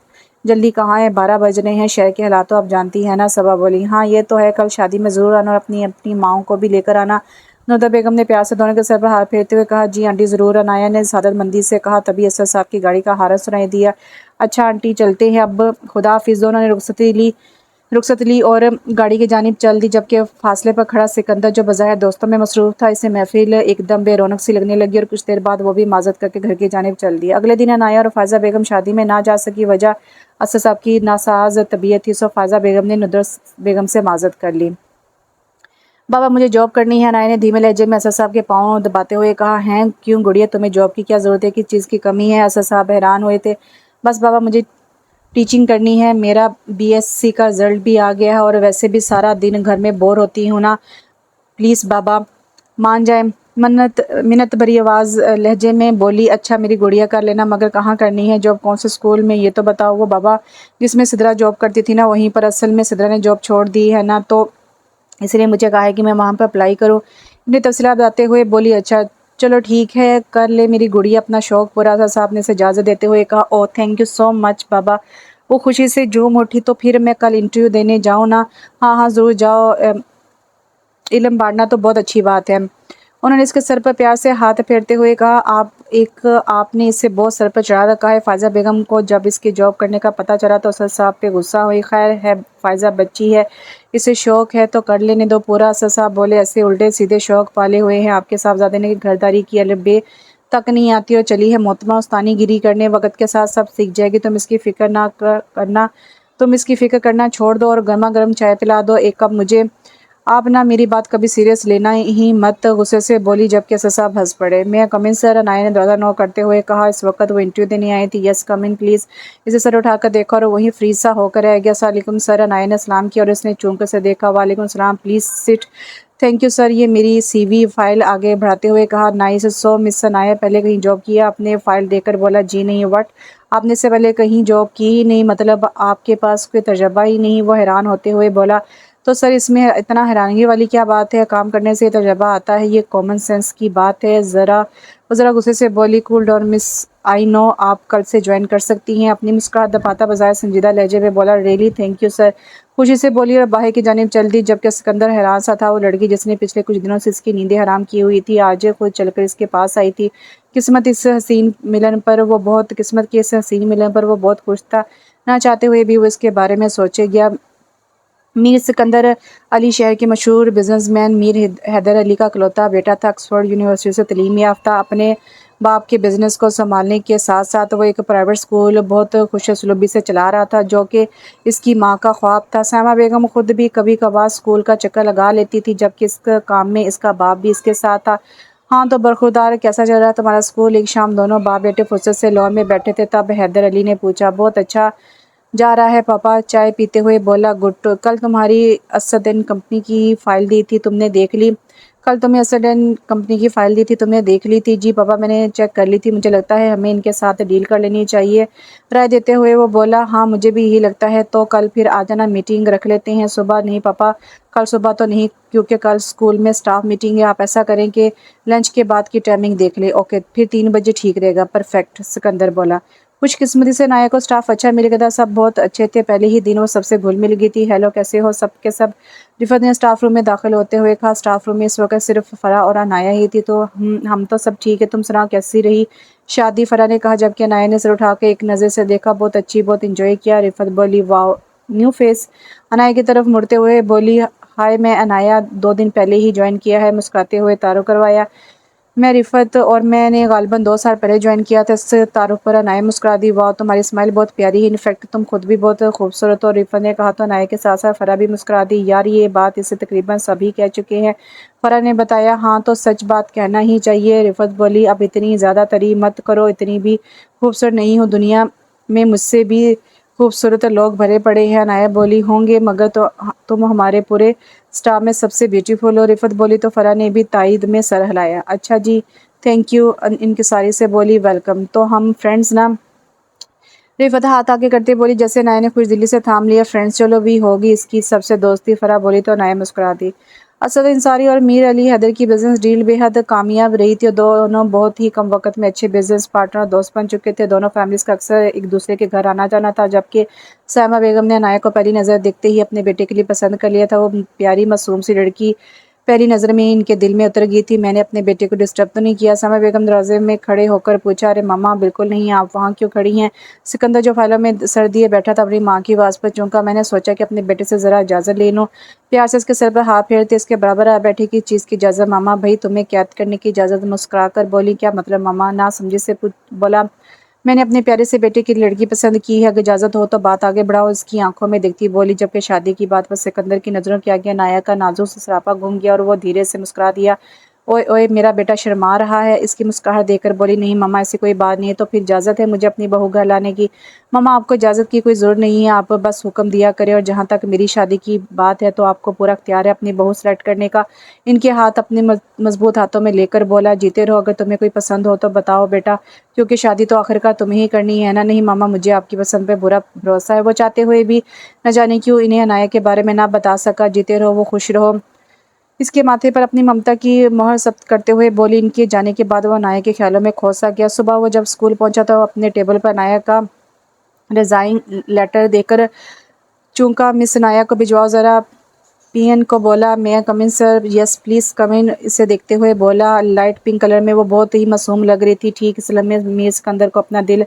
जल्दी कहाँ है, 12 बज रहे हैं। शहर के हालात तो आप जानती है ना। सबा बोली। हाँ ये तो है, कल शादी में ज़रूर आना और अपनी अपनी माओ को भी लेकर आना। नुदरत बेगम ने प्यार से दोनों के सर पर हाथ फेरते हुए कहा। जी आंटी ज़रूर। अनाया ने सादतमंदी से कहा। तभी असद साहब की गाड़ी का हारन सुनाई दिया। अच्छा आंटी चलते हैं अब, खुदा हाफिज़। दोनों ने रुखसत ली और गाड़ी की जानिब चल दी, जबकि फासले पर खड़ा सिकंदर जो बज़ाहिर दोस्तों में मसरूफ़ था, इसे महफिल एकदम बेरौनक सी लगने लगी और कुछ देर बाद वो भी माजरत करके घर की जानिब चल दिया। अगले दिन अनाया और फ़ायज़ा बेगम शादी में ना जा सकी, वजह असद साहब की नासाज तबीयत थी। सो फ़ायज़ा बेगम ने नुदरत बेगम से माजरत कर ली। बाबा मुझे जॉब करनी है। अनाया ने धीमे लहजे में असद साहब के पाँव दबाते हुए कहा। हैं क्यों गुड़िया, तुम्हें जॉब की क्या ज़रूरत है? किस चीज़ की कमी है? असद साहब हैरान हुए थे। बस बाबा मुझे टीचिंग करनी है। मेरा बीएससी का रिजल्ट भी आ गया है और वैसे भी सारा दिन घर में बोर होती हूँ ना। प्लीज़ बाबा मान जाए। मिन्नत भरी आवाज़ लहजे में बोली। अच्छा मेरी गुड़िया कर लेना, मगर कहाँ करनी है जॉब? कौन से स्कूल में ये तो बताओ। वो बाबा जिसमें सिद्रा जॉब करती थी ना, वहीं पर। असल में सिद्रा ने जॉब छोड़ दी है ना, तो इसलिए मुझे कहा है कि मैं वहाँ पर अप्लाई करूँ। इन्हें तफसीलात बताते हुए बोली। अच्छा चलो ठीक है, कर ले मेरी गुड़िया अपना शौक़ पूरा। था साहब ने इसे इजाज़त देते हुए कहा। Oh thank you so much बाबा। वो खुशी से झूम उठी। तो फिर मैं कल इंटरव्यू देने जाऊँ ना? हाँ हाँ ज़रूर जाओ, इल्म बांटना तो बहुत अच्छी बात है। उन्होंने इसके सर पर प्यार से हाथ फेरते हुए कहा। आपने इसे बहुत सर पर चढ़ा रखा है। फ़ायज़ा बेगम को जब इसके जॉब करने का पता चला तो असद साहब पे गुस्सा हुई। खैर है, फ़ायज़ा बच्ची है, इसे शौक़ है तो कर लेने दो पूरा। असद साहब बोले। ऐसे उल्टे सीधे शौक़ पाले हुए हैं आपके साहबजादे ने, घरदारी की अलिफ बे तक नहीं आती और चली है मोहतरमा उस्तानी गिरी करने। वक्त के साथ सब सीख जाएगी, तुम इसकी फ़िक्र करना छोड़ दो और गर्मा गर्म चाय पिला दो एक कप मुझे। आप ना मेरी बात कभी सीरियस लेना ही मत, गुस्से से बोली, जबकि असद साहब हंस पड़े। मैं कम इन सर, अनाया ने दरवाज़ा नॉक करते हुए कहा। इस वक्त वो इंटरव्यू देने आई थी। Yes come in please. इसे सर उठाकर देखा और वहीं फ्रीज सा होकर रह गया। अस्सलामुअलैकुम सर। अनाया ने सलाम किया और इसने चूम कर से देखा। वालेकुम सलाम, please sit. Thank you sir. ये मेरी सीवी फाइल आगे बढ़ाते हुए कहा। नाइस। सो मिस अनाया, पहले कहीं जॉब किया आपने? फाइल देकर बोला। जी नहीं। वट, आपने इससे पहले कहीं जॉब की ही नहीं? मतलब आपके पास कोई तजर्बा ही नहीं? वो हैरान होते हुए बोला। तो सर इसमें इतना हैरानगी वाली क्या बात है? काम करने से तजर्बा आता है, ये कॉमन सेंस की बात है। ज़रा गुस्से से बोली। Cool down miss, I know आप कल से ज्वाइन कर सकती हैं। अपनी मुस्कुराहट दबाता बजाय संजीदा लहजे में बोला। Really thank you sir. खुशी से बोली और बाहर की जानिब चल दी, जबकि सिकंदर हैरान सा था। वो लड़की जिसने पिछले कुछ दिनों से इसकी नींदें हराम की हुई थी, आज खुद चलकर इसके पास आई थी। किस्मत के इस हसीन मिलन पर वो बहुत खुश था। ना चाहते हुए भी वो इसके बारे में सोचे गया। मीर सिकंदर अली शहर के मशहूर बिजनेसमैन मीर हैदर अली का इकलौता बेटा था। ऑक्सफोर्ड यूनिवर्सिटी से तलीम याफ्ता, अपने बाप के बिज़नेस को संभालने के साथ साथ वो एक प्राइवेट स्कूल बहुत खुशसलूबी से चला रहा था, जो कि इसकी माँ का ख्वाब था। सामा बेगम खुद भी कभी कभार स्कूल का चक्कर लगा लेती थी, जबकि इस काम में इसका बाप भी इसके साथ था। हाँ तो बरखुरदार, कैसा चल रहा है तुम्हारा स्कूल? एक शाम दोनों बाप बेटे फुर्सत से लॉन में बैठे थे, तब हैदर अली ने पूछा। बहुत अच्छा जा रहा है पापा, चाय पीते हुए बोला। गुड। कल तुम्हारी असदन कंपनी की फ़ाइल दी थी, तुमने देख ली? कल तुम्हें असदन कंपनी की फ़ाइल दी थी, तुमने देख ली थी? जी पापा मैंने चेक कर ली थी, मुझे लगता है हमें इनके साथ डील कर लेनी चाहिए। राय देते हुए वो बोला। हाँ मुझे भी यही लगता है, तो कल फिर आ जाना, मीटिंग रख लेते हैं। सुबह? नहीं पापा, कल सुबह तो नहीं, क्योंकि कल स्कूल में स्टाफ मीटिंग है। आप ऐसा करें कि लंच के बाद की टाइमिंग देख लें। ओके फिर 3 बजे ठीक रहेगा। परफेक्ट, सिकंदर बोला। खुश किस्मती से नाया को स्टाफ अच्छा मिल गया था, सब बहुत अच्छे थे। पहले ही दिन वो सबसे घुल मिल गई थी। हेलो कैसे हो सब के सब। रिफत ने स्टाफ रूम में दाखिल होते हुए कहा। स्टाफ रूम में इस वक्त सिर्फ फरा और अनाया ही थी। तो हम तो सब ठीक है, तुम सुनाओ कैसी रही शादी, फरा ने कहा, जबकि अनाया ने सिर उठा के एक नज़र से देखा। बहुत अच्छी, बहुत इंजॉय किया। रिफत बोली वाह न्यू फेस। अनाया की तरफ मुड़ते हुए बोली हाय मैं अनाया, 2 दिन पहले ही ज्वाइन किया है। मुस्कुराते हुए तारुफ करवाया। मैं रिफ़त और मैंने गालिबन 2 साल पहले ज्वाइन किया था। इस तारुफ पर अनाया मुस्कुरा दी। वाह तुम्हारी स्माइल बहुत प्यारी है, इनफैक्ट तुम खुद भी बहुत खूबसूरत हो। रिफ़त ने कहा तो अनाया के साथ साथ फ़रा भी मुस्कुरा दी। यार ये बात इसे तकरीबन सभी कह चुके हैं, फ़रा ने बताया। हाँ तो सच बात कहना ही चाहिए। रिफ़त बोली अब इतनी ज़्यादा तारीफ मत करो, इतनी भी खूबसूरत नहीं हो, दुनिया में मुझसे भी खूबसूरत लोग भरे पड़े हैं। अनाया बोली होंगे मगर तो तुम हमारे पूरे स्टाफ में सबसे ब्यूटीफुल हो। रिफ़त बोली तो फ़रा ने भी तायद में सर हिलाया। अच्छा जी थैंक यू, इनकिसारी से बोली वेलकम, तो हम फ्रेंड्स ना। रिफ़त हाथ आगे करते बोली जैसे नाया ने खुश दिली से थाम लिया। फ्रेंड्स चलो भी होगी इसकी सबसे दोस्ती, फ़रा बोली तो नाया मुस्कुरा दी। असद इंसारी और मीर अली हैदर की बिज़नेस डील बेहद कामयाब रही थी और दोनों बहुत ही कम वक्त में अच्छे बिज़नेस पार्टनर दोस्त बन चुके थे। दोनों फैमिलीज़ का अक्सर एक दूसरे के घर आना जाना था। जबकि सायमा बेगम ने अनाया को पहली नज़र देखते ही अपने बेटे के लिए पसंद कर लिया था। वो प्यारी मासूम सी लड़की पहली नज़र में ही इनके दिल में उतर गई थी। मैंने अपने बेटे को डिस्टर्ब तो नहीं किया? सायमा बेगम दरवाजे में खड़े होकर पूछा। अरे मम्मा बिल्कुल नहीं, आप वहाँ क्यों खड़ी हैं? सिकंदर जो फाइलों में सर दिए बैठा था अपनी माँ की आवाज़ पर चौंका। मैंने सोचा कि अपने बेटे से ज़रा इजाज़त ले लूँ। प्यार से इसके सर पर हाथ फेरते इसके बराबर आ बैठी। किस चीज़ की इजाज़त मामा? भाई तुम्हें कैद करने की इजाज़त। मुस्कुरा कर बोली क्या मतलब मामा? ना समझी से बोला मैंने अपने प्यारे से बेटे की लड़की पसंद की है, अगर इजाज़त हो तो बात आगे बढ़ाओ। इसकी आंखों में दिखती बोली। जबकि शादी की बात पर सिकंदर की नज़रों के आगे नाया का नाजुक सा सरापा घूम गया और वो धीरे से मुस्कुरा दिया। ओए ओए मेरा बेटा शर्मा रहा है। इसकी मुस्कुराहट देखकर बोली नहीं मम्मा ऐसी कोई बात नहीं है। तो फिर इजाज़त है मुझे अपनी बहू घर लाने की? मम्मा आपको इजाज़त की कोई ज़रूरत नहीं है, आप बस हुक्म दिया करें। और जहाँ तक मेरी शादी की बात है तो आपको पूरा अख्तियार है अपनी बहू सेलेक्ट करने का। इनके हाथ अपने मजबूत हाथों में लेकर बोला जीते रहो, अगर तुम्हें कोई पसंद हो तो बताओ बेटा, क्योंकि शादी तो आखिरकार तुम्हें ही करनी है ना? नहीं मामा मुझे आपकी पसंद पे पूरा भरोसा है। वो चाहते हुए भी न जाने क्यों इन्हें अनाया के बारे में ना बता सका। जीते रहो, वो खुश रहो। इसके माथे पर अपनी ममता की मोहर जब्त करते हुए बोली। इनके जाने के बाद वो अनाया के ख्यालों में खो सा गया। सुबह वो जब स्कूल पहुंचा तो अपने टेबल पर अनाया का रिज़ाइन लेटर देकर चूंका। मिस अनाया को भिजवाओ ज़रा। पीएन को बोला मैं कम इन सर? यस प्लीज़ कम इन। इसे देखते हुए बोला। लाइट पिंक कलर में वो बहुत ही मासूम लग रही थी। ठीक इस लम्हे मीर सिकंदर को अपना दिल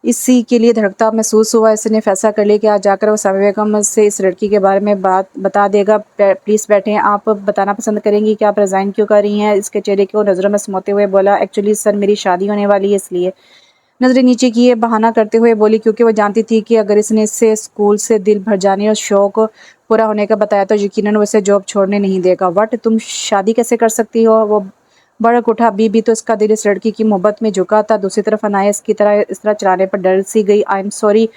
इसी के लिए धड़कता महसूस हुआ। इसने फैसला कर लिया कि आज जाकर वो साबिया बेगम से इस लड़की के बारे में बात बता देगा। प्लीज़ बैठें। आप बताना पसंद करेंगी कि आप रिज़ाइन क्यों कर रही हैं? इसके चेहरे को नज़रों में समोते हुए बोला एक्चुअली सर मेरी शादी होने वाली है इसलिए। नज़रें नीचे किए बहाना करते हुए बोली क्योंकि वो जानती थी कि अगर इसने इससे स्कूल से दिल भर जाने और शौक पूरा होने का बताया तो यकीनन वो इसे जॉब छोड़ने नहीं देगा। वट तुम शादी कैसे कर सकती हो? वो भड़क उठा। अभी भी तो इसका दिल इस लड़की की मोहब्बत में झुका था। दूसरी तरफ अनाया की तरह इस तरह चलाने पर डर सी गई। I am sorry.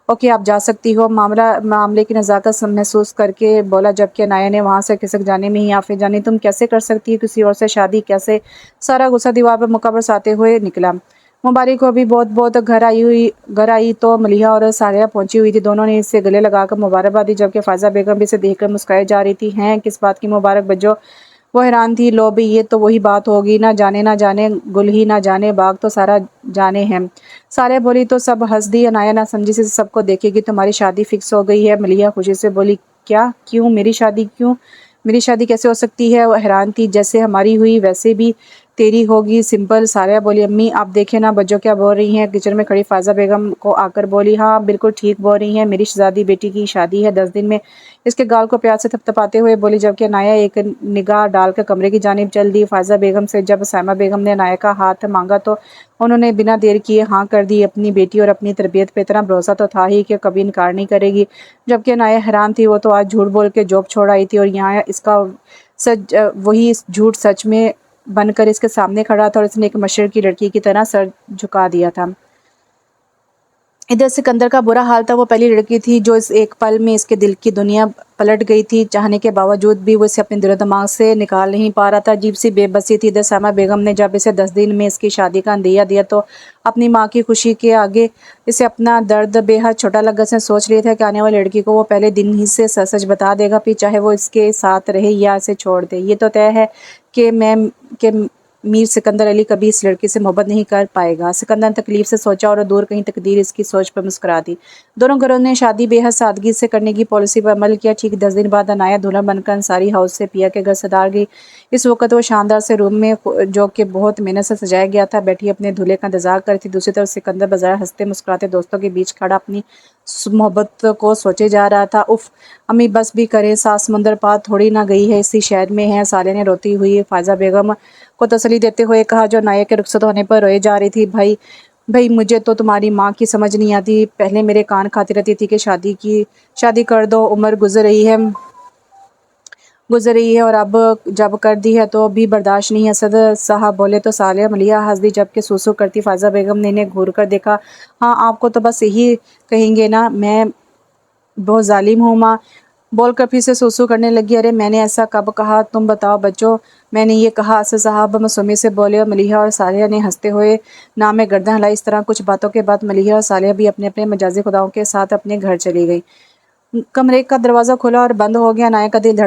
ओके आप जा सकती हो। मामले की नज़ाकत महसूस करके बोला। जबकि अनाया ने वहाँ से खिसक जाने में ही आफे जानी तुम कैसे कर सकती हो किसी और से शादी? कैसे? सारा गुस्सा दीवार पर मुक्का बरसाते हुए निकला। मुबारक को अभी बहुत बहुत घर आई तो मलिहा और सारिया पहुंची हुई थी। दोनों ने इससे गले लगाकर मुबारकबाद दी। जबकि फायजा बेगम भी इसे देखकर मुस्कुराई जा रही थी। हैं किस बात की मुबारक बज्जो? वो हैरान थी। लो भी ये तो वही बात होगी ना जाने गुल ही ना जाने बाग तो सारा जाने हैं। सारे बोली तो सब हंस दी। अनाया ना समझी से सबको देखेगी तुम्हारी शादी फिक्स हो गई है। मलिहा खुशी से बोली क्या? क्यों मेरी शादी? क्यों मेरी शादी कैसे हो सकती है? वो हैरान थी। जैसे हमारी हुई वैसे भी तेरी होगी, सिंपल। सारिया बोली अम्मी आप देखें ना बच्चों क्या बोल रही हैं। किचन में खड़ी फायजा बेगम को आकर बोली हाँ बिल्कुल ठीक बोल रही हैं, मेरी शहजादी बेटी की शादी है 10 दिन में। इसके गाल को प्यार से थपथपाते हुए बोली। जबकि अनाया एक निगाह डालकर कमरे की जानिब चल दी। फायजा बेगम से जब सायमा बेगम ने अनाया का हाथ मांगा तो उन्होंने बिना देर किए हाँ कर दी। अपनी बेटी और अपनी तरबियत पे इतना भरोसा तो था ही कि कभी इनकार नहीं करेगी। जबकि अनाया हैरान थी। वो तो आज झूठ बोल के जॉब छोड़ आई थी और यहाँ इसका सच वही झूठ सच में बनकर इसके सामने खड़ा था और इसने एक मशरक की लड़की की तरह सर झुका दिया था। इधर सिकंदर का बुरा हाल था। वो पहली लड़की थी जो इस एक पल में इसके दिल की दुनिया पलट गई थी। चाहने के बावजूद भी वो इसे अपने दिलो दिमाग से निकाल नहीं पा रहा था। अजीब सी बेबसी थी। इधर सायमा बेगम ने जब इसे 10 दिन में इसकी शादी का अंदिया दिया तो अपनी माँ की खुशी के आगे इसे अपना दर्द बेहद छोटा लगा। इसने सोच लिया था कि आने वाली लड़की को वो पहले दिन ही से सच सच बता देगा, फिर चाहे वो इसके साथ रहे या इसे छोड़ दे। ये तो तय है कि میر سکندر علی کبھی اس لڑکی سے محبت نہیں کر پائے گا۔ سکندر نے تکلیف سے سوچا اور دور کہیں تقدیر اس کی سوچ پر مسکرا دی۔ دونوں گھروں نے شادی بے حد سادگی سے کرنے کی پالیسی پر عمل کیا۔ ٹھیک 10 دن بعد عنایت دلہن بن کر انصاری ہاؤس سے پیا کے گھر صدار گئی۔ اس وقت وہ شاندار سے روم میں جو کہ بہت محنت سے سجایا گیا تھا بیٹھی اپنے دولہے کا انتظار کر رہی تھی۔ دوسری طرف سکندر بظاہر ہنستے مسکراتے دوستوں کے بیچ کھڑا اپنی محبت کو سوچے جا رہا تھا۔ اف امی بس بھی کریں، ساس سمندر پار تھوڑی نہ گئی ہے، اسی شہر میں ہے۔ سالیہ نے روتی ہوئی فائزہ بیگم کو تسلی دیتے ہوئے کہا جو عنایت کے رخصت ہونے پر روئے جا رہی تھی۔ بھائی مجھے تو تمہاری ماں کی سمجھ نہیں آتی، پہلے میرے کان کھاتی رہتی تھی کہ شادی کر دو، عمر گزر رہی ہے اور اب جب کر دی ہے تو بھی برداشت نہیں۔ اسد صاحب بولے تو سالیہ ملیحہ ہنس دی جبکہ سوسو کرتی فائزہ بیگم نے انہیں گھور کر دیکھا۔ ہاں آپ کو تو بس یہی کہیں گے نا میں بہت ظالم ہوں ماں، بول کر پھر سے سوسو کرنے لگی۔ ارے میں نے ایسا کب کہا، تم بتاؤ بچوں، میں نے یہ کہا؟ اسد صاحب معصومی سے بولے اور ملیحہ اور سالیہ نے ہنستے ہوئے نام میں گردن ہلائی۔ اس طرح کچھ باتوں کے بعد ملیحہ اور سالیہ بھی اپنے اپنے مجازی خداؤں کے ساتھ اپنے گھر چلی گئیں۔ کمرے کا دروازہ کھلا اور بند ہو گیا۔ عنایت کا دل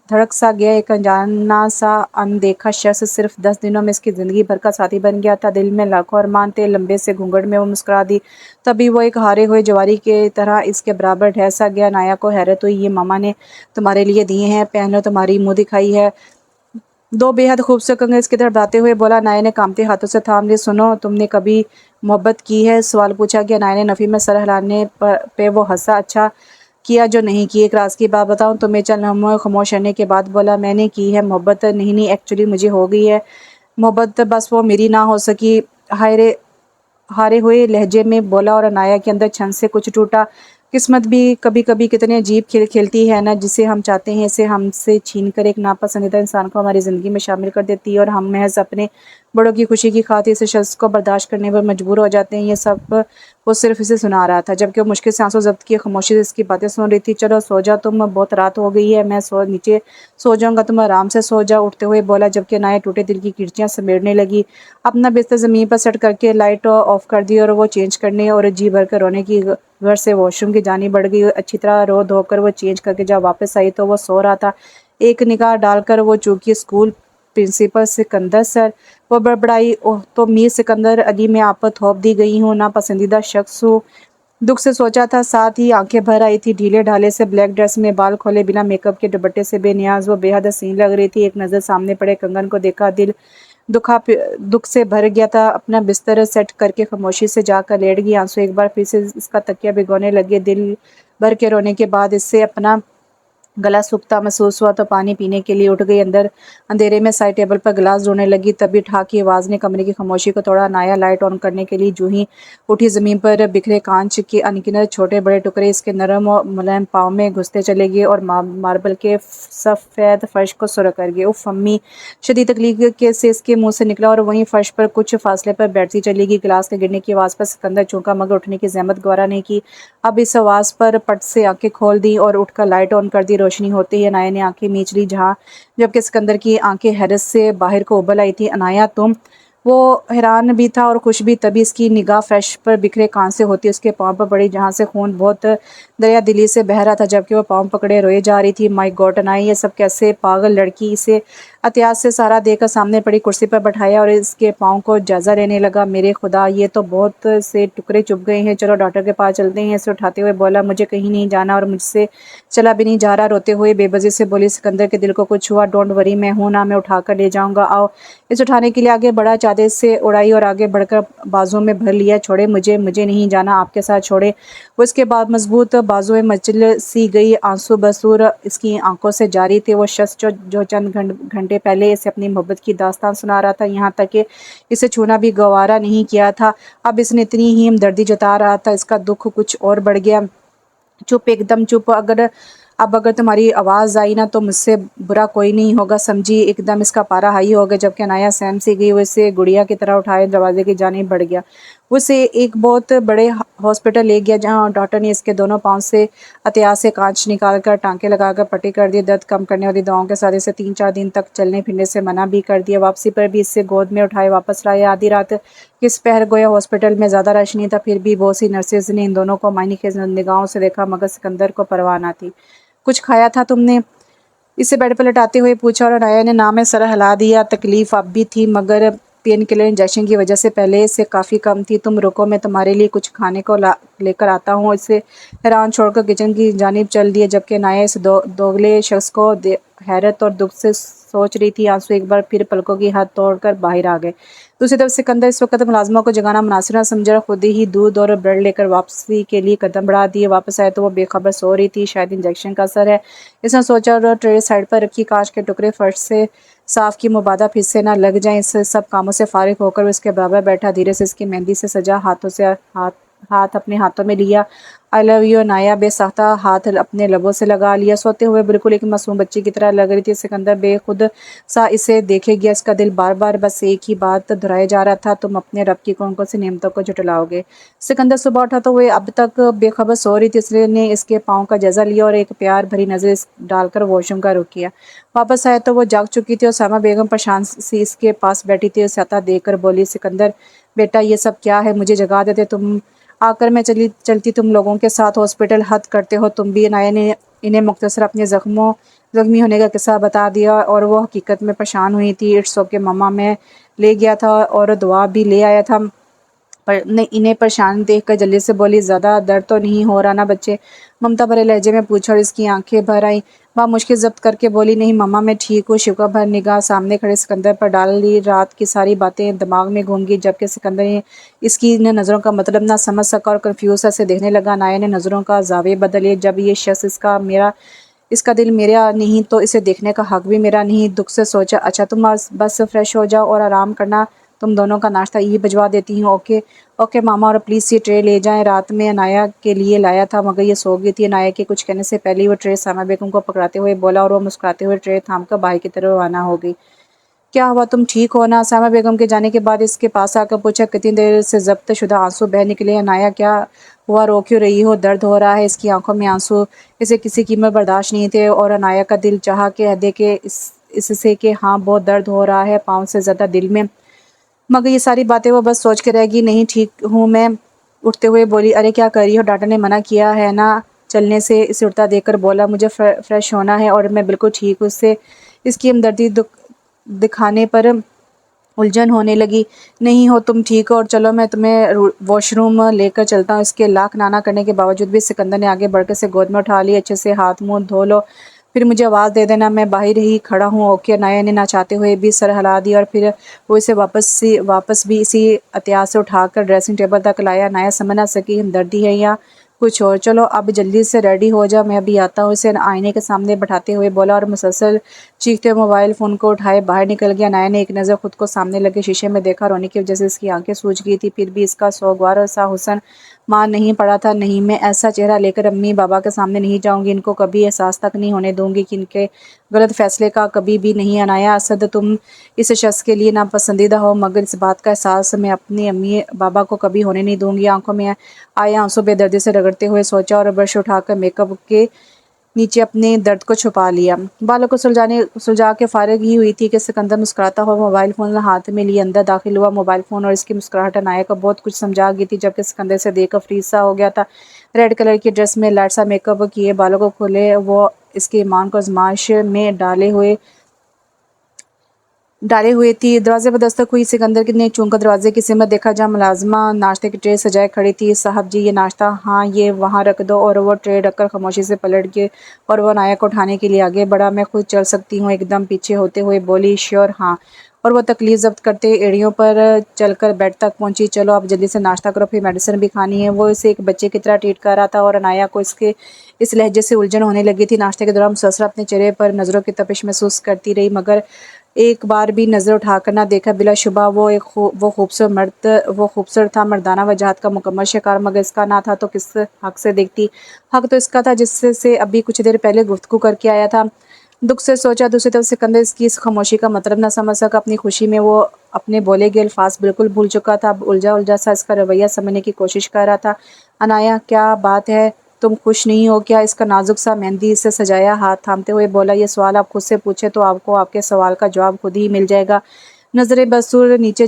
دھڑک سا گیا۔ ایک انجانا سا اندیکھا شخص صرف 10 دنوں میں اس کی زندگی بھر کا ساتھی بن گیا تھا۔ دل میں لاکھوں ارمان تھے۔ لمبے سے گھونگھٹ میں وہ مسکرا دی، تبھی وہ ایک ہارے ہوئے جواری کی طرح اس کے برابر ٹھہر سا گیا۔ عنایت کو حیرت ہوئی، یہ ماما نے تمہارے لیے دیے ہیں، پہن لو، تمہاری منہ دکھائی ہے۔ دو بے حد خوبصورت کنگن اس کی طرف بڑھاتے ہوئے بولا۔ عنایت نے کانپتے ہاتھوں سے تھام لی۔ سنو، تم نے کبھی محبت کی ہے؟ سوال پوچھا گیا۔ عنایت نے نفی میں سر ہلانے پہ وہ ہنسا۔ اچھا کیا جو نہیں کی، ایک راز کی بات بتاؤں تمہیں؟ چند لمحوں خاموش رہنے کے بعد بولا، میں نے کی ہے محبت۔ نہیں ایکچولی مجھے ہو گئی ہے محبت، بس وہ میری نہ ہو سکی، ہارے ہوئے لہجے میں بولا اور عنایت کے اندر چھن سے کچھ ٹوٹا۔ قسمت بھی کبھی کبھی کتنے عجیب کھیل کھیلتی ہے نا، جسے ہم چاہتے ہیں اسے ہم سے چھین کر ایک ناپسندیدہ انسان کو ہماری زندگی میں شامل کر دیتی ہے اور ہم محض اپنے بڑوں کی خوشی کی خاطر اس شخص کو برداشت کرنے پر مجبور ہو جاتے ہیں۔ یہ سب وہ صرف اسے سنا رہا تھا جبکہ وہ مشکل سے آنسو ضبط کیے خاموشی سے اس کی باتیں سن رہی تھی۔ چلو سو جا تم، بہت رات ہو گئی ہے، میں نیچے سو جاؤں گا، تم آرام سے سو جاؤ، اٹھتے ہوئے بولا جبکہ عنایت ٹوٹے دل کی کرچیاں سمیٹنے لگی۔ اپنا بستر زمین پر سیٹ کر کے لائٹ آف کر دی اور وہ چینج کرنے اور جی بھر کر رونے کی غرض سے واش روم کی جانب بڑھ گئی۔ اچھی طرح رو دھو کر وہ چینج کر کے جب واپس آئی تو وہ سو رہا تھا۔ ایک نگاہ ڈال کر وہ چونکہ اسکول پرنسپل سکندر سر، وہ بڑبڑائی، اوہ تو میر سکندر علی میں آپ پر تھوپ دی گئی ہوں، ناپسندیدہ شخص ہوں، دکھ سے سوچا تھا، ساتھ ہی آنکھیں بھر آئی تھی۔ ڈھیلے ڈھالے سے بلیک ڈریس میں بال کھولے بنا میک اپ کے دوپٹے سے بے نیاز وہ بے حد حسین لگ رہی تھی۔ ایک نظر سامنے پڑے کنگن کو دیکھا، دل دکھ سے بھر گیا تھا۔ اپنا بستر سیٹ کر کے خاموشی سے جا کر لیٹ گئی۔ آنسو ایک بار پھر سے اس کا تکیہ بھگونے لگے۔ دل بھر کے رونے کے بعد اس سے اپنا گلا سوکھتا محسوس ہوا تو پانی پینے کے لیے اٹھ گئی۔ اندھیرے میں سائڈ ٹیبل پر گلاس ڈھونڈنے لگی، تبھی ٹھاک کی آواز نے کمرے کی خاموشی کو توڑا۔ عنایت لائٹ آن کرنے کے لیے جو ہی اٹھی، زمین پر بکھرے کانچ کے انگنت چھوٹے بڑے ٹکڑے اس کے نرم و ملائم پاؤں میں گھستے چلے گئے اور ماربل کے سفید فرش کو سرخ کر گئے۔ اف امی، شدید تکلیف سے اس کے منہ سے نکلا اور وہیں فرش پر کچھ فاصلے پر بیٹھتی چلی گئی۔ گلاس کے گرنے کی آواز پر سکندر چونکا مگر اٹھنے کی زحمت گوارا نہیں کی۔ اب اس آواز پر پٹ سے آنکھیں کھول دیں اور اٹھ کر لائٹ آن کر دی۔ روشنی ہوتے ہی عنایت نے آنکھیں میچ لی جبکہ سکندر کی آنکھیں حیرت سے باہر کو ابل آئی تھی۔ عنایت تم؟ وہ حیران بھی تھا اور خوش بھی، تبھی اس کی نگاہ فرش پر بکھرے کانچ سے ہوتی اس کے پاؤں پر پڑی جہاں سے خون بہت دریا دلی سے بہہ رہا تھا جبکہ وہ پاؤں پکڑے روئے جا رہی تھی۔ مائی گاڈ عنایت، یہ سب کیسے؟ پاگل لڑکی! اسے احتیاط سے سہارا دے کر سامنے پڑی کرسی پر بٹھایا اور اس کے پاؤں کو جائزہ لینے لگا۔ میرے خدا، یہ تو بہت سے ٹکڑے چبھ گئے ہیں، چلو ڈاکٹر کے پاس چلتے ہیں۔ اسے اٹھاتے ہوئے بولا، مجھے کہیں نہیں جانا اور مجھ سے چلا بھی نہیں جا رہا۔ روتے ہوئے بے بسی سے بولی، سکندر کے دل کو کچھ ہوا؟ ڈونٹ وری، میں ہوں نا، میں اٹھا کر لے جاؤں گا، آؤ۔ اسے اٹھانے کے لیے آگے بڑھا، چادر سے اڑائی اور آگے بڑھ کر بازو میں بھر لیا۔ چھوڑے مجھے نہیں جانا آپ کے ساتھ، چھوڑے۔ وہ اس کے بعد مضبوط بازوئیں مچل سی گئی، آنسو بصور اس کی آنکھوں سے جاری تھے۔ وہ شخص جو چند گھنٹے پہلے اسے اپنی محبت کی داستان سنا رہا تھا، یہاں تک کہ اسے چھونا بھی گوارا نہیں کیا تھا، اب اس نے اتنی ہی ہمدردی جتا رہا تھا۔ اس کا دکھ کچھ اور بڑھ گیا۔ چپ، ایک دم چپ، اب اگر تمہاری آواز آئی نا تو مجھ سے برا کوئی نہیں ہوگا، سمجھی؟ ایک دم اس کا پارا ہائی ہو گیا جبکہ عنایت سہم سی گئی۔ وہ اسے گڑیا کی طرح اٹھائے دروازے کی جانب بڑھ گیا۔ وہ اسے ایک بہت بڑے ہاسپٹل لے گیا جہاں ڈاکٹر نے اس کے دونوں پاؤں سے احتیاط سے کانچ نکال کر ٹانکے لگا کر پٹی کر دی، درد کم کرنے والی دواؤں کے ساتھ اسے 3-4 دن تک چلنے پھرنے سے منع بھی کر دیا۔ واپسی پر بھی اسے گود میں اٹھائے واپس لایا۔ آدھی رات کس پہر گویا ہاسپٹل میں زیادہ رش نہیں تھا، پھر بھی بہت سی نرسز نے ان دونوں کو معنی خیز نگاہوں سے دیکھا مگر سکندر کو پرواہ نہ تھی۔ کچھ کھایا تھا تم نے؟ इसे बेड पर लटाते हुए पूछा और अनाया ने नाम में सर हिला दिया। तकलीफ अब भी थी मगर पेन किलर इंजेक्शन की वजह से पहले से काफ़ी कम थी। तुम रुको, मैं तुम्हारे लिए कुछ खाने को लेकर आता हूँ। इसे हैरान छोड़कर किचन की जानिब चल दिए, जबकि अनाया इस दोगले शख्स को हैरत और दुख से सोच रही थी। आंसू एक बार फिर पलकों की हद तोड़कर बाहर आ गए। दूसरी तरफ सिकंदर इस वक्त मुलाजमा को जगाना मुनासिब न समझा, खुद ही दूध और ब्रेड लेकर वापसी के लिए कदम बढ़ा दिए। वापस आए तो वो बेखबर सो रही थी। शायद इंजेक्शन का असर है, इसने सोचा, और ट्रे साइड पर रखी। कांच के टुकड़े फर्श से साफ की, मुबादा फिर से ना लग जाए। इस सब कामों से फारिग होकर उसके बराबर बैठा, धीरे से इसकी मेहंदी से सजा हाथों से हाथ अपने हाथों में लिया। आई लव यू नाया बेसाख्ता हाथ अपने लबों से लगा लिया। सोते हुए बिल्कुल एक मासूम बच्ची की तरह लग रही थी। सिकंदर बेखुद सा इसे देखे गया। इसका दिल बार बार बस एक ही बात दोहराए जा रहा था, तुम अपने रब की कौन कौन सी नेमतों को झुटलाओगे। सिकंदर सुबह उठा तो वह अब तक बेखबर सो रही थी, इसलिए ने इसके पाँव का जायजा लिया और एक प्यार भरी नजर डालकर वॉशरूम का रुख किया। वापस आया तो वो जाग चुकी थी और सामा बेगम परेशान सी इसके पास बैठी थी। सता देकर बोली, सिकंदर बेटा ये सब क्या है, मुझे जगा देते तुम आकर, मैं चलती तुम लोगों के साथ हॉस्पिटल। हद करते हो तुम भी। नाया ने इन्हें मुख्तसर अपने जख्मी होने का किस्सा बता दिया और वो हकीकत में परेशान हुई थी। इट्स ओके मम्मा, मैं ले गया था और दुआ भी ले आया था। पर ने इन्हें परेशान देखकर जल्दी से बोली, ज़्यादा दर्द तो नहीं हो रहा ना बच्चे? ममता भरे लहजे में पूछा और इसकी आंखें भर आईं। वह मुश्किल जब्त करके बोली, नहीं मम्मा मैं ठीक हूँ। शिकवा भर निगाह सामने खड़े सिकंदर पर डाल ली। रात की सारी बातें दिमाग में घूम गई, जबकि सिकंदर ने इसकी इन नज़रों का मतलब ना समझ सका और कन्फ्यूज से देखने लगा। नाया ने नज़रों का जावे बदले, जब ये शख्स इसका दिल मेरा नहीं तो इसे देखने का हक भी मेरा नहीं। दुख से सोचा, अच्छा तुम बस फ्रेश हो जाओ और आराम करना, तुम दोनों का नाश्ता यही भिजवा देती हूँ। ओके ओके मामा, और प्लीज़ ये ट्रे ले जाएं, रात में अनाया के लिए लाया था मगर ये सो गई थी। अनाया के कुछ कहने से पहले ही वो ट्रे सामा बेगम को पकड़ाते हुए बोला और वो मुस्कुराते हुए ट्रे थामकर बाहर की तरफ रवाना हो गई। क्या हुआ, तुम ठीक हो ना? सामा बेगम के जाने के बाद इसके पास आकर पूछा। कितनी देर से जब्त शुदा आंसू बह निकले। अनाया क्या हुआ, रो क्यों रही हो? दर्द हो रहा है? इसकी आंखों में आंसू इसे किसी कीमत बर्दाश्त नहीं थे और अनाया का दिल चाह कह दे के इससे कि हाँ बहुत दर्द हो रहा है, पाँव से ज़्यादा दिल में। मगर ये सारी बातें वो बस सोच के रह गई। नहीं ठीक हूँ मैं, उठते हुए बोली। अरे क्या कर रही हो, डॉक्टर ने मना किया है ना चलने से? इसे उठता देखकर बोला, मुझे फ्रेश होना है और मैं बिल्कुल ठीक हूँ। इससे इसकी हमदर्दी दिखाने पर उलझन होने लगी। नहीं हो तुम ठीक हो, और चलो मैं तुम्हें वॉशरूम लेकर चलता हूँ। इसके लाख नाना करने के बावजूद भी सिकंदर ने आगे बढ़कर से गोद में उठा ली। अच्छे से हाथ मुंह धो लो, फिर मुझे आवाज़ दे देना, मैं बाहर ही खड़ा हूँ। ओके। नाया ने ना चाहते हुए भी सर हिला दिया और फिर वो इसे वापस भी इसी एहतियात से उठाकर ड्रेसिंग टेबल तक लाया। नाया समझ ना सकी हमदर्दी है या कुछ और। चलो अब जल्दी से रेडी हो जा, मैं अभी आता हूँ। इसे आईने के सामने बैठाते हुए बोला और मुसलसल चीखते हुए मोबाइल फ़ोन को उठाए बाहर निकल गया। नाया ने एक नज़र खुद को सामने लगे शीशे में देखा। रोने की वजह से इसकी आंखें सूज गई थी, फिर भी इसका सोगवार सा हुस्न मान नहीं पड़ा था। नहीं, मैं ऐसा चेहरा लेकर अम्मी बाबा के सामने नहीं जाऊंगी। इनको कभी एहसास तक नहीं होने दूंगी कि इनके गलत फैसले का कभी भी नहीं अनाया। असद तुम इस शख्स के लिए नापसंदीदा हो, मगर इस बात का एहसास मैं अपनी अम्मी बाबा को कभी होने नहीं दूंगी। आंखों में आए आंसू बेदर्दी से रगड़ते हुए सोचा और ब्रश उठाकर मेकअप के नीचे अपने दर्द को छुपा लिया। बालों को सुलझा के फारिग ही हुई थी कि सिकंदर मुस्कुराता हुआ मोबाइल फ़ोन हाथ में लिए अंदर दाखिल हुआ। मोबाइल फ़ोन और इसकी मुस्कुराहट अनाया को बहुत कुछ समझा गई थी, जबकि सिकंदर से देखकर फ्रीज सा हो गया था। रेड कलर की ड्रेस में लाइट सा मेकअप किए, बालों को खोले, वो इसके ईमान को आजमाइश में डाले हुए थी। दरवाजे पर दस्तक हुई। सिकंदर ने चूंकि दरवाजे की सिमत देखा जहाँ मुलाजमा नाश्ते की ट्रे सजाए खड़ी थी। साहब जी ये नाश्ता, हाँ ये वहाँ रख दो। और वो ट्रे रखकर खामोशी से पलट गए और वो नाया को उठाने के लिए आगे बढ़ा। मैं खुद चल सकती हूँ, एकदम पीछे होते हुए बोली। श्योर हाँ। और वो तकलीफ जब्त करते एड़ियों पर चलकर बेड तक पहुंची। चलो अब जल्दी से नाश्ता करो, फिर मेडिसिन भी खानी है। वो इसे एक बच्चे की तरह ट्रीट कर रहा था और अनाया को इसके इस लहजे से उलझन होने लगी थी। नाश्ते के दौरान मुसलसल अपने चेहरे पर नज़रों की तपिश महसूस करती रही, मगर एक बार भी नज़र उठाकर ना देखा। बिलाशुबा वो खूबसूरत था, मर्दाना वजाहत का मुकम्मल शिकार, मगर इसका ना था तो किस हक से देखती? हक तो इसका था जिससे से अभी कुछ देर पहले गुफ्तगू करके आया था। दुख से सोचा। दूसरी तरफ सिकंदर इसकी इस खामोशी का मतलब ना समझ सका। अपनी खुशी में वो अपने बोले गए अल्फाज बिल्कुल भूल चुका था। अब उलझा उलझा सा इसका रवैया समझने की कोशिश कर रहा था। अनाया क्या बात है, तुम खुश नहीं हो क्या? इसका नाजुक सा मेहंदी से सजाया हाथ थामते हुए बोला, ये सवाल आप खुद से पूछे तो आपको आपके सवाल का जवाब खुद ही मिल जाएगा। नजरे बसूर नीचे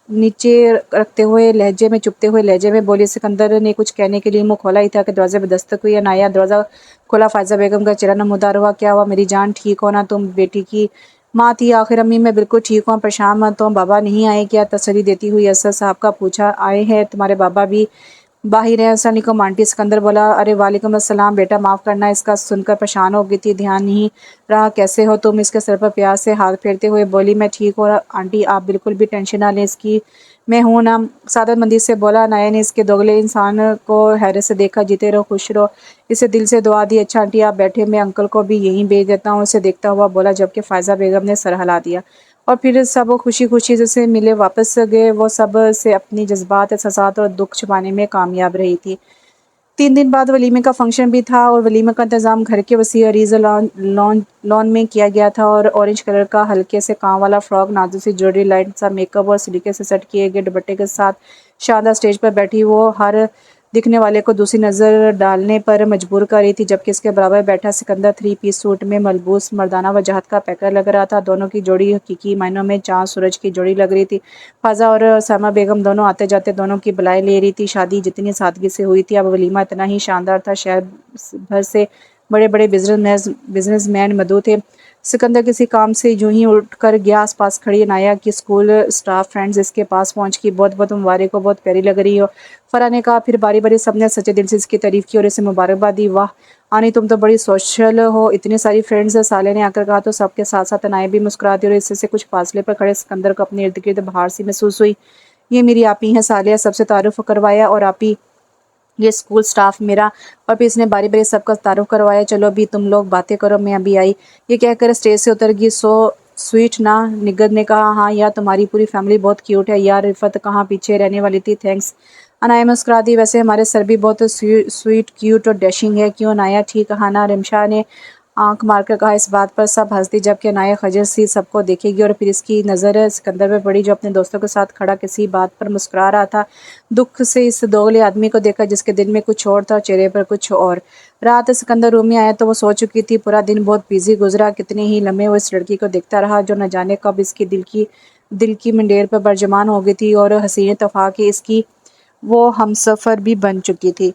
نیچے رکھتے ہوئے لہجے میں چپتے ہوئے لہجے میں بولی۔ سکندر نے کچھ کہنے کے لیے منہ کھولا ہی تھا کہ دروازے پہ دستک ہوئی۔ عنایہ دروازہ کھولا۔ فائزہ بیگم کا چہرہ نمودار ہوا۔ کیا ہوا میری جان، ٹھیک ہو نا تم؟ بیٹی کی ماں تھی آخر۔ امی میں بالکل ٹھیک ہوں، پریشان مت ہو۔ بابا نہیں آئے کیا؟ تسلی دیتی ہوئی اسد صاحب کا پوچھا۔ آئے ہیں، تمہارے بابا بھی باہر ہیں۔ السلام علیکم آنٹی۔ سکندر بولا۔ ارے وعلیکم السلام بیٹا، معاف کرنا۔ اس کا سن کر پریشان ہو گئی تھی، دھیان نہیں رہا۔ کیسے ہو تم؟ اس کے سر پر پیار سے ہاتھ پھیرتے ہوئے بولی۔ میں ٹھیک ہوں آنٹی، آپ بالکل بھی ٹینشن نہ لیں اس کی، میں ہوں نا۔ سعادت مندی سے بولا۔ عنایہ نے اس کے دوگلے انسان کو حیرت سے دیکھا۔ جیتے رہو، خوش رہو، اسے دل سے دعا دی۔ اچھا آنٹی آپ بیٹھے، میں انکل کو بھی یہیں بھیج دیتا ہوں، اسے دیکھتا ہوا بولا، جبکہ فائزہ بیگم نے سر ہلا دیا۔ اور پھر سب خوشی خوشی سے ملے واپس گئے۔ وہ سب سے اپنی جذبات، احساسات اور دکھ چھپانے میں کامیاب رہی تھی۔ 3 دن بعد ولیمے کا فنکشن بھی تھا، اور ولیمے کا انتظام گھر کے وسیع عریض لان میں کیا گیا تھا، اور اورنج کلر کا ہلکے سے کام والا فراک، نازک سی جوڑی، لائٹ سا میک اپ اور سلیقے سے سیٹ کیے گئے دوپٹے کے ساتھ شاندار اسٹیج پر بیٹھی وہ ہر دیکھنے والے کو دوسری نظر ڈالنے پر مجبور کر رہی تھی، جبکہ اس کے برابر بیٹھا سکندر 3 پیس سوٹ میں ملبوس مردانہ وجاہت کا پیکر لگ رہا تھا۔ دونوں کی جوڑی حقیقی معنوں میں چاند سورج کی جوڑی لگ رہی تھی۔ فائزہ اور سائمہ بیگم دونوں آتے جاتے دونوں کی بلائیں لے رہی تھی۔ شادی جتنی سادگی سے ہوئی تھی، اب ولیمہ اتنا ہی شاندار تھا۔ شہر بھر سے بڑے بڑے بزنس مین مدعو تھے۔ سکندر کسی کام سے یوں ہی اٹھ کر گیا۔ آس پاس کھڑی عنایہ کی اسکول اسٹاف فرینڈز اس کے پاس پہنچ کی۔ بہت بہت مبارک ہو، بہت پیاری لگ رہی ہو، فرح نے کہا۔ پھر باری باری سب نے سچے دل سے اس کی تعریف کی اور اسے مبارکباد دی۔ واہ آنی، تم تو بڑی سوشل ہو، اتنی ساری فرینڈز۔ سالیہ نے آ کر کہا تو سب کے ساتھ ساتھ عنایہ بھی مسکرا دی، اور اس سے کچھ فاصلے پر کھڑے سکندر کو اپنے ارد گرد بہار سی محسوس ہوئی۔ یہ میری آپی ہیں، سالیہ سب سے تعارف کروایا، اور آپی یہ اسکول اسٹاف میرا۔ اور پھر اس نے باری باری سب کا تعارف کروایا۔ چلو ابھی تم لوگ باتیں کرو، میں ابھی آئی، یہ کہہ کر اسٹیج سے اتر گئی۔ سو سویٹ نا، نگہت نے کہا۔ ہاں یار، تمہاری پوری فیملی بہت کیوٹ ہے یار۔ رفت کہاں پیچھے رہنے والی تھی، تھینکس۔ عنایہ مسکرا دی۔ ویسے ہمارے سر بھی بہت سویٹ، کیوٹ اور ڈیشنگ ہے، کیوں عنایہ؟ ٹھیک کہا نا؟ رمشا نے آنکھ مار کر کہا۔ اس بات پر سب ہنس دی، جبکہ عنایہ خجل سی سب کو دیکھے گی، اور پھر اس کی نظر سکندر پہ پڑی، جو اپنے دوستوں کے ساتھ کھڑا کسی بات پر مسکرا رہا تھا۔ دکھ سے اس دوگلے آدمی کو دیکھا جس کے دل میں کچھ اور تھا اور چہرے پر کچھ اور۔ رات سکندر روم میں آیا تو وہ سو چکی تھی۔ پورا دن بہت بیزی گزرا۔ کتنے ہی لمحے وہ اس لڑکی کو دیکھتا رہا، جو نہ جانے کب اس کی دل کی منڈیر پر برجمان ہو گئی تھی، اور حسین اتفاق کی اس کی وہ ہمسفر بھی بن چکی تھی۔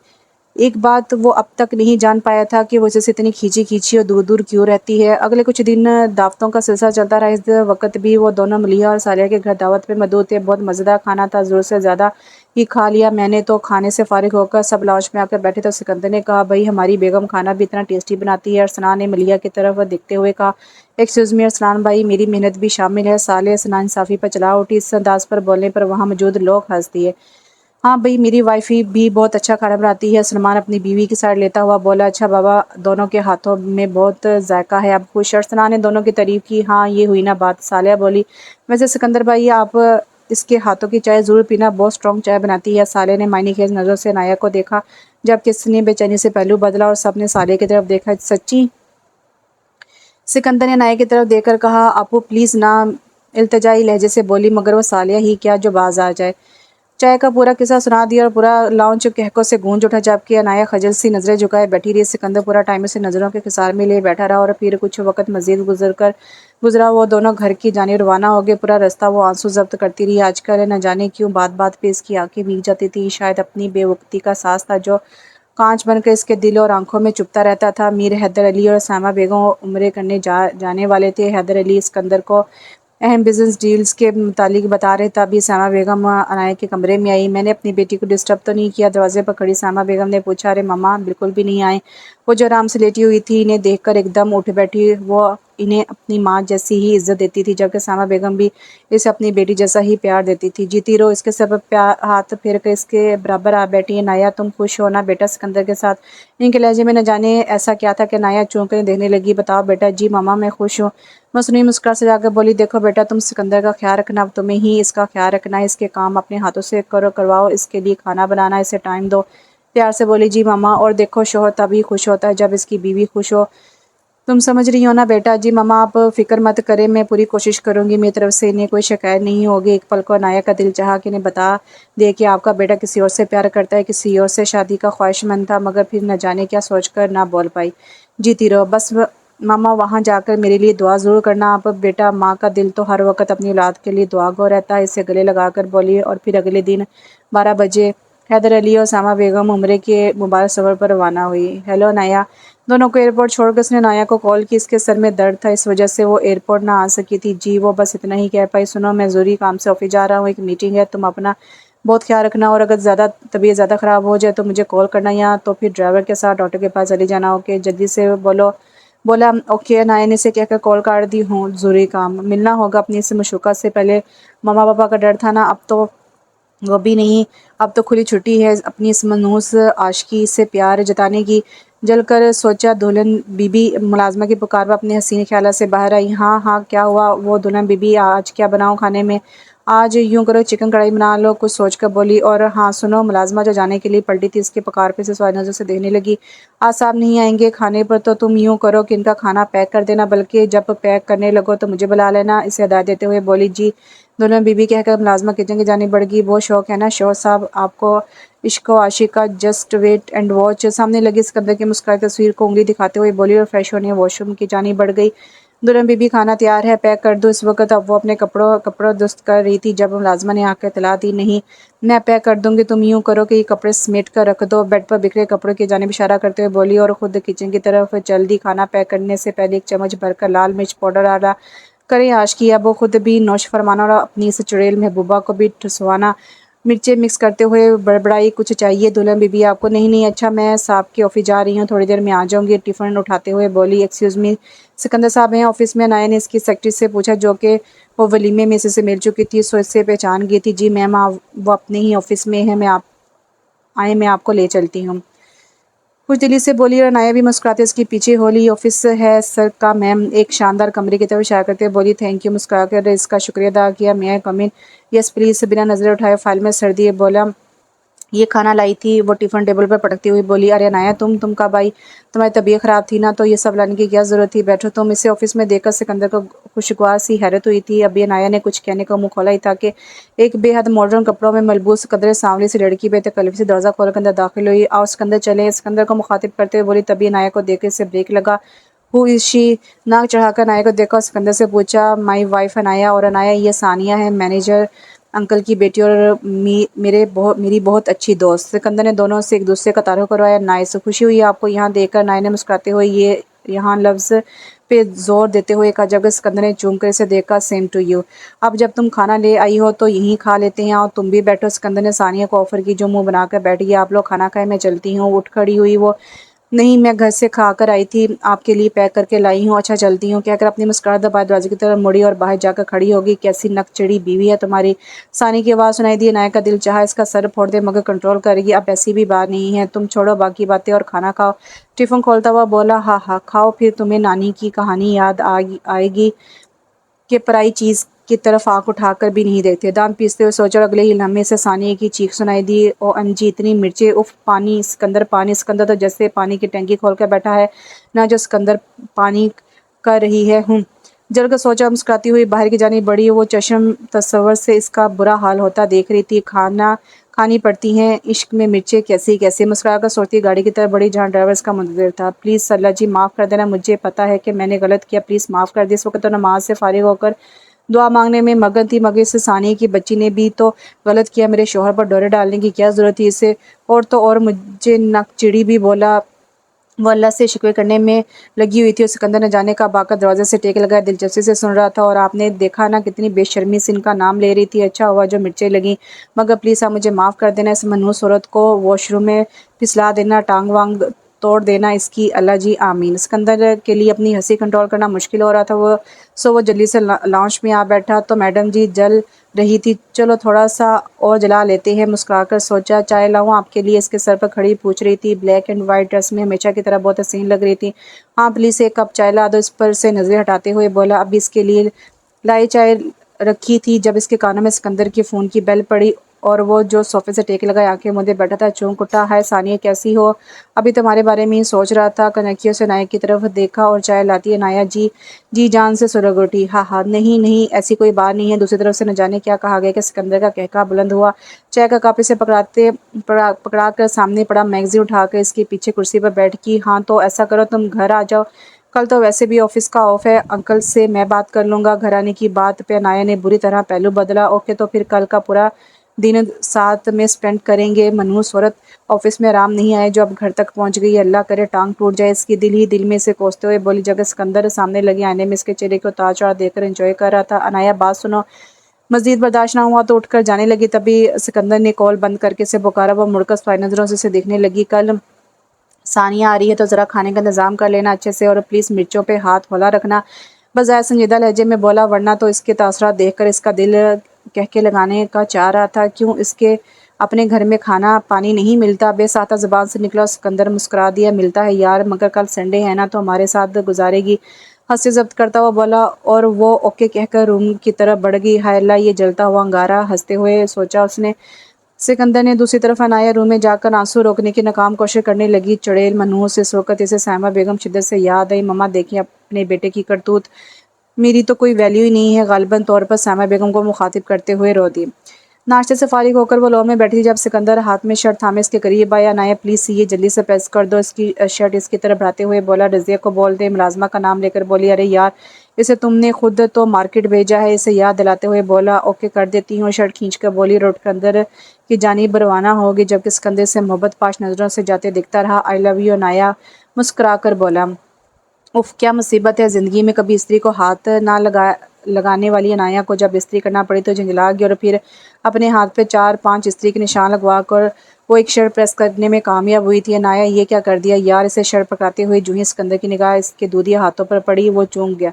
ایک بات وہ اب تک نہیں جان پایا تھا کہ وہ اسے سے اتنی کھینچی کھینچی اور دور دور کیوں رہتی ہے۔ اگلے کچھ دن دعوتوں کا سلسلہ چلتا رہا۔ اس وقت بھی وہ دونوں ملیحہ اور سالیہ کے گھر دعوت پہ مدعو تھے۔ بہت مزیدار کھانا تھا، ضرورت سے زیادہ ہی کھا لیا میں نے تو۔ کھانے سے فارغ ہو کر سب لاؤنج میں آ کر بیٹھے تو سکندر نے کہا، بھئی ہماری بیگم کھانا بھی اتنا ٹیسٹی بناتی ہے؟ ارسلان نے ملیحہ کی طرف دیکھتے ہوئے کہا۔ ایکسکیوز می ارسلان بھائی، میری محنت بھی شامل ہے۔ سالیہ ناانصافی پر چلا اٹھی۔ اس انداز پر بولنے پر وہاں موجود لوگ ہنس دیے۔ ہاں بھئی، میری وائفی بھی بہت اچھا کھانا بناتی ہے، سلمان اپنی بیوی کی سائیڈ لیتا ہوا بولا۔ اچھا بابا، دونوں کے ہاتھوں میں بہت ذائقہ ہے، اب خوش؟ ارسلان نے دونوں کی تعریف کی۔ ہاں یہ ہوئی نا بات، سالیہ بولی۔ ویسے سکندر بھائی، آپ اس کے ہاتھوں کی چائے ضرور پینا، بہت اسٹرانگ چائے بناتی ہے۔ سالیہ نے معنی خیز نظروں سے عنایہ کو دیکھا، جبکہ اس نے بے چینی سے پہلو بدلا، اور سب نے سالیہ کی طرف دیکھا۔ سچی؟ سکندر نے عنایہ کی طرف دیکھ کر کہا۔ اپو پلیز نا، التجائی لہجے سے بولی، مگر وہ سالیہ ہی کیا جو باز آ جائے۔ چائے کا پورا قصہ سنا دیا، اور پورا لاؤنج کہکوں سے گونج اٹھا، جبکہ عنایہ خجل سی نظریں جھکائے بیٹھی رہی۔ سکندر پورا ٹائم اسے نظروں کے خسار میں لیے بیٹھا رہا، اور پھر کچھ وقت مزید گزرا۔ وہ دونوں گھر کی جانب روانہ ہو گئے۔ پورا رستہ وہ آنسو ضبط کرتی رہی۔ آج کل نہ جانے کیوں بات بات پہ اس کی آنکھیں بھیگ جاتی تھیں۔ شاید اپنی بے وقتی کا احساس تھا، جو کانچ بن کر اس کے دل اور آنکھوں میں چبھتا رہتا تھا۔ میر حیدر علی اور سائمہ بیگم عمرے کرنے جانے والے تھے۔ حیدر علی سکندر کو اہم بزنس ڈیلز کے متعلق بتا رہے۔ تبھی سائمہ بیگم عنایہ کے کمرے میں آئی۔ میں نے اپنی بیٹی کو ڈسٹرب تو نہیں کیا؟ دروازے پر کھڑی سائمہ بیگم نے پوچھا۔ ارے ماما، بالکل بھی نہیں آئے۔ وہ جو آرام سے لیٹی ہوئی تھی، انہیں دیکھ کر ایک دم اٹھ بیٹھی۔ وہ انہیں اپنی ماں جیسی ہی عزت دیتی تھی، جبکہ سائمہ بیگم بھی اسے اپنی بیٹی جیسا ہی پیار دیتی تھی۔ جیتی رہو۔ اس کے سر پر ہاتھ پھیر کر اس کے برابر آ بیٹھی۔ عنایہ، تم خوش ہو نا بیٹا سکندر کے ساتھ؟ ان کے لہجے میں نہ جانے ایسا کیا تھا کہ عنایہ چونک کر دیکھنے لگی۔ بتاؤ بیٹا۔ جی ماما، میں خوش ہوں، مصنوعی مسکراہٹ سے جا کر بولی۔ دیکھو بیٹا، تم سکندر کا خیال رکھنا، اب تمہیں ہی اس کا خیال رکھنا ہے۔ اس کے کام اپنے ہاتھوں سے کرواؤ، اس کے لیے کھانا بنانا، اسے ٹائم دو۔ پیار سے بولی۔ جی ماما۔ اور دیکھو، شوہر تبھی خوش ہوتا ہے جب اس کی بیوی خوش ہو، تم سمجھ رہی ہو نا بیٹا؟ جی ماما، آپ فکر مت کریں، میں پوری کوشش کروں گی، میری طرف سے انہیں کوئی شکایت نہیں ہوگی۔ ایک پل کو عنایہ کا دل چاہا کہ انہیں بتا دے کہ آپ کا بیٹا کسی اور سے پیار کرتا ہے، کسی اور سے شادی کا خواہش مند تھا، مگر پھر نہ جانے کیا سوچ کر نہ بول پائی۔ جیتی رہو۔ بس मामा वहाँ जाकर मेरे लिए दुआ ज़रूर करना आप। बेटा माँ का दिल तो हर वक्त अपनी औलाद के लिए दुआ गो रहता है, इसे गले लगाकर बोली। और फिर अगले दिन 12 बजे हैदर अली और सामा बेगम उम्रे के मुबारक सफ़र पर रवाना हुई। हेलो नाया, दोनों को एयरपोर्ट छोड़कर उसने नाया को कॉल की। इसके सर में दर्द था, इस वजह से वो एयरपोर्ट ना आ सकी थी। जी वो बस इतना ही कह पाई। सुनो, मैं ज़रूरी काम से ऑफिस जा रहा हूँ, एक मीटिंग है, तुम अपना बहुत ख्याल रखना, और अगर तबीयत ज़्यादा ख़राब हो जाए तो मुझे कॉल करना, या तो फिर ड्राइवर के साथ डॉक्टर के पास चली जाना। ओके, जल्दी से बोला। ओके नाया ने इसे कहकर कॉल काट दी। हूँ ज़रूरी काम, मिलना होगा अपनी से मशूका से। पहले मम्मा पापा का डर था ना, अब तो वो भी नहीं। अब तो खुली छुट्टी है अपनी इस मनहूस आशिकी से प्यार जताने की। जल कर सोचा दुल्हन बीबी मुलाजमा की पुकार पर अपने हसीन ख्याल से बाहर आई। हाँ हाँ, क्या हुआ? वो दुल्हन बीबी, आज क्या बनाऊँ खाने में? आज यूं करो चिकन कढ़ाई बना लो, कुछ सोच कर बोली। और हाँ सुनो, मुलाजमा जो जाने के लिए पलटी थी, इसके पुकार पे से सवाल नजर से देखने लगी। आज साहब नहीं आएंगे खाने पर, तो तुम यूं करो कि इनका खाना पैक कर देना, बल्कि जब पैक करने लगो तो मुझे बुला लेना, इसे हदायत देते हुए बोली। जी। दुल्हन बीबी कहकर मुलाजमा किचन की जानी बढ़ गई। वो शौक है ना शौहर साहब आपको, इश्क व आशिक का, जस्ट वेट एंड वॉच। सामने लगी सिकंदर की मुस्कुराई तस्वीर को उंगली दिखाते हुए बोली, और फ्रेश होने वॉशरूम की जानी बढ़ गई। दुल्हन बीबी खाना तैयार है, पैक कर दो इस वक्त। अब वो अपने कपड़ों दुरुस्त कर रही थी जब मुलाजमा ने आकर इतला दी। नहीं, मैं पैक कर दूंगी, तुम यूं करो कि ये कपड़े समेट कर रख दो। बेड पर बिखरे कपड़ों की जानिब इशारा करते हुए बोली, और खुद किचन की तरफ चल दी। खाना पैक करने से पहले एक चम्मच भरकर लाल मिर्च पाउडर डाला। करें आशिकी, अब वो खुद भी नौश फरमाना और अपनी इस चुड़ैल महबूबा को भी ठुसवाना। मिर्चें मिक्स करते हुए बड़बड़ाई, कुछ चाहिए दुल्हन बीबी आपको? नहीं नहीं, अच्छा मैं साहब के ऑफिस जा रही हूँ, थोड़ी देर में आ जाऊंगी, टिफ़िन उठाते हुए बोली। एक्सक्यूज़ मी, सिकंदर साहब हैं ऑफिस में? नाया ने इसकी सेक्रेटरी से पूछा, जो कि वो वलीमे में से मिल चुकी थी, सो इससे पहचान गई थी। जी मैम, वो अपने ही ऑफिस में है, मैं आपको ले चलती हूँ, कुछ दिली से बोली। और नाया भी मुस्कुराते इसके पीछे होली। ऑफिस है सर का मैम, एक शानदार कमरे की तरफ इशारा करते हुए बोली। थैंक यू, मुस्कुरा कर इसका शुक्रिया अदा किया। मैं कम इन? यस प्लीज़, बिना नजर उठाए फाइल में सर दिए बोला। ये खाना लाई थी, वो टिफ़िन टेबल पर पटकती हुई बोली। अरे नाया, तुम कब आई? तुम्हारी तबीयत ख़राब थी ना, तो ये सब लाने की क्या ज़रूरत थी? बैठो तुम। इसे ऑफिस में देखकर सिकंदर को खुशगवार सी हैरत हुई थी। अब ये नाया ने कुछ कहने का मुंह खोला ही था कि एक बेहद मॉडर्न कपड़ों में मलबूस कदरे सांवली सी लड़की बेतकल्लुफ़ी से दरवाज़ा खोलकर अंदर दाखिल हुई। आओ सिकंदर चले, सिकंदर को मुखातिब करते हुए बोली। तभी नाया को देख इसे ब्रेक लगा। Who is she? नाक चढ़ाकर नाया को देखा और सिकंदर से पूछा। My wife Anaya. और अनाया, ये सानिया है, मैनेजर अंकल की बेटी, और मेरी बहुत अच्छी दोस्त। सिकंदर ने दोनों से एक दूसरे का तारुफ करवाया। नाइस, खुशी हुई आपको यहाँ देखकर, नाया ने मुस्कुराते हुए ये यहाँ लफ्ज़ पे जोर देते हुए कहा। जब सिकंदर ने चूम कर इसे देखा। सेम टू यू, अब जब तुम खाना ले आई हो तो यहीं खा लेते हैं, और तुम भी बैठो। सिकंदर ने सानिया को ऑफर की, जो मुंह बनाकर बैठ गई। आप लोग खाना खाए, मैं चलती हूँ। उठ खड़ी हुई वो। नहीं, मैं घर से खाकर आई थी, आपके लिए पैक करके लाई हूँ। अच्छा चलती हूँ, कहकर अपनी मुस्कुराहट दबाए दरवाजे की तरफ मुड़ी और बाहर जाकर खड़ी होगी। कैसी नकचड़ी बीवी है तुम्हारी? सानी की आवाज़ सुनाई दी। नाया का दिल चाहा इसका सर फोड़ दे, मगर कंट्रोल करेगी। अब ऐसी भी बात नहीं है, तुम छोड़ो बाकी बातें और खाना खाओ। टिफ़िन खोलता हुआ बोला। हाँ हाँ खाओ, फिर तुम्हें नानी की कहानी याद आएगी कि पराई चीज़ की तरफ आंख उठाकर भी नहीं देखते। दांत पीसते हुए सोचा, और अगले ही लम्हे से सानिया की चीख सुनाई दी। ओ अंजी, इतनी मिर्चें! उफ, पानी सिकंदर, पानी सिकंदर तो जैसे पानी की टंकी खोल कर बैठा है ना, जो सिकंदर पानी कर रही है। जलकर सोचा, मुस्कुराती हुई बाहर की जानी बढ़ी। वो चश्म तस्वर से इसका बुरा हाल होता देख रही थी। खाना खानी पड़ती हैं, इश्क में मिर्चें कैसी कैसी। मुस्कुरा कर सोचती गाड़ी की तरफ बढ़ी, जहाँ ड्राइवर इसका मुंतज़िर था। प्लीज़ सल्ला जी, माफ़ कर देना, मुझे पता है कि मैंने गलत किया, प्लीज़ माफ़ कर दे। इस वक्त तो नमाज से फारिग होकर दुआ मांगने में मगन थी, मगर इस सानिया की बच्ची ने भी तो गलत किया। मेरे शोहर पर डोरे डालने की क्या ज़रूरत थी इसे? और तो और मुझे नकचिड़ी भी बोला। वो अल्लाह से शिकवे करने में लगी हुई थी, और सिकंदर ने जाने का बाका दरवाजे से टेक लगाया दिलचस्पी से सुन रहा था। और आपने देखा ना, कितनी बेशर्मी से इनका नाम ले रही थी। अच्छा हुआ जो मिर्चें लगी, मगर प्लीज़ आप मुझे माफ़ कर देना। इस मनहूस औरत को वॉशरूम में फिसला देना, टांग वांग तोड़ देना इसकी। अल्लाह जी आमीन। सिकंदर के लिए अपनी हंसी कंट्रोल करना मुश्किल हो रहा था। वो जल्दी से लाउंज में आ बैठा। तो मैडम जी जल रही थी, चलो थोड़ा सा और जला लेते हैं। मुस्कुराकर सोचा, चाय लाऊं आपके लिए? इसके सर पर खड़ी पूछ रही थी। ब्लैक एंड वाइट ड्रेस में हमेशा की तरह बहुत हसीन लग रही थी। हाँ प्लीज़, एक कप चाय ला दो। इस पर से नजरें हटाते हुए बोला। अभी इसके लिए लाई चाय रखी थी, जब इसके कानों में सिकंदर की फ़ोन की बेल पड़ी, और वो जो सोफे से टेक लगाए आंखें मूंदे बैठा था। चौंक उठा। हाय सानिया, कैसी हो? अभी तुम्हारे बारे में ही सोच रहा था। कनखियों से नाया की तरफ देखा। और चाय लाती है नाया जी? जी जान से सुरग उठी। हाँ हाँ, नहीं नहीं, ऐसी कोई बात नहीं है। दूसरी तरफ से न जाने क्या कहा गया कि सिकंदर का कहका बुलंद हुआ। चाय का कप इसे पकड़ा कर सामने पड़ा मैगजीन उठाकर इसके पीछे कुर्सी पर बैठ की। हाँ तो ऐसा करो, तुम घर आ जाओ, کل تو ویسے بھی آفس کا آف ہے، انکل سے میں بات کر لوں گا۔ گھر آنے کی بات پہ عنایہ نے بری طرح پہلو بدلا۔ اوکے تو پھر کل کا پورا دن ساتھ میں سپینڈ کریں گے۔ منحوس عورت آفس میں آرام نہیں آئے جو اب گھر تک پہنچ گئی، اللہ کرے ٹانگ ٹوٹ جائے اس کی۔ دل ہی دل میں سے کوستے ہوئے بولی، جبکہ سکندر سامنے لگے آئینے میں اس کے چہرے کو تاج چڑھا دیکھ کر انجوائے کر رہا تھا۔ عنایہ بات سنو۔ مزید برداشت نہ ہوا تو اٹھ کر جانے لگی، تبھی سکندر نے کال بند کر کے اسے پکارا۔ وہ مڑ کر سپاہی نظروں سے اسے دیکھنے لگی۔ کل ثانیہ آ رہی ہے تو ذرا کھانے کا انتظام کر لینا اچھے سے، اور پلیز مرچوں پہ ہاتھ ہولا رکھنا، بظاہر سنجیدہ لہجے میں بولا، ورنہ تو اس کے تاثرات دیکھ کر اس کا دل کہکے لگانے کا چاہ رہا تھا۔ کیوں اس کے اپنے گھر میں کھانا پانی نہیں ملتا؟ بے ساختہ زبان سے نکلا۔ سکندر مسکرا دیا، ملتا ہے یار، مگر کل سنڈے ہے نا تو ہمارے ساتھ گزارے گی؟ ہنسی ضبط کرتا ہوا بولا، اور وہ اوکے کہہ کر روم کی طرف بڑھ گئی۔ ہائے اللہ، یہ جلتا ہوا انگارہ، ہنستے ہوئے سوچا اس نے۔ سکندر نے دوسری طرف عنایہ روم میں جا کر آنسو روکنے کی ناکام کوشش کرنے لگی۔ چڑیل منحوس اس وقت اسے سائمہ بیگم شدت سے یاد آئی۔ مما دیکھیں اپنے بیٹے کی کرتوت، میری تو کوئی ویلیو ہی نہیں ہے، غالباً طور پر سائمہ بیگم کو مخاطب کرتے ہوئے رو دی۔ ناشتے سے فارغ ہو کر وہ لو میں بیٹھی تھی جب سکندر ہاتھ میں شرٹ تھامے اس کے قریب آیا۔ عنایہ پلیز یہ جلدی سے پریس کر دو، اس کی شرٹ اس کی طرف بڑھاتے ہوئے بولا۔ رضیہ کو بول دے۔ ملازمہ کا نام لے کر بولی، ارے یار اسے تم نے خود تو مارکیٹ بھیجا ہے، اسے یاد دلاتے ہوئے بولا۔ اوکے کر دیتی ہوں، شرٹ کھینچ کر بولی اور اٹھ کر اندر کی جانب روانہ ہوگی، جبکہ سکندر سے محبت پاش نظروں سے جاتے دکھتا رہا۔ آئی لو یو عنایہ مسکرا کر بولا۔ اف کیا مصیبت ہے، زندگی میں کبھی استری کو ہاتھ نہ لگانے والی عنایہ کو جب استری کرنا پڑی تو جھنجھلا گئی، اور پھر اپنے ہاتھ پہ 4-5 استری کے نشان لگوا کر وہ ایک شرٹ پریس کرنے میں کامیاب ہوئی تھی۔ عنایہ یہ کیا کر دیا یار، اسے شرٹ پکڑاتے ہوئے جو ہی سکندر کی نگاہ اس کے دودھیا ہاتھوں پر پڑی وہ چونک گیا۔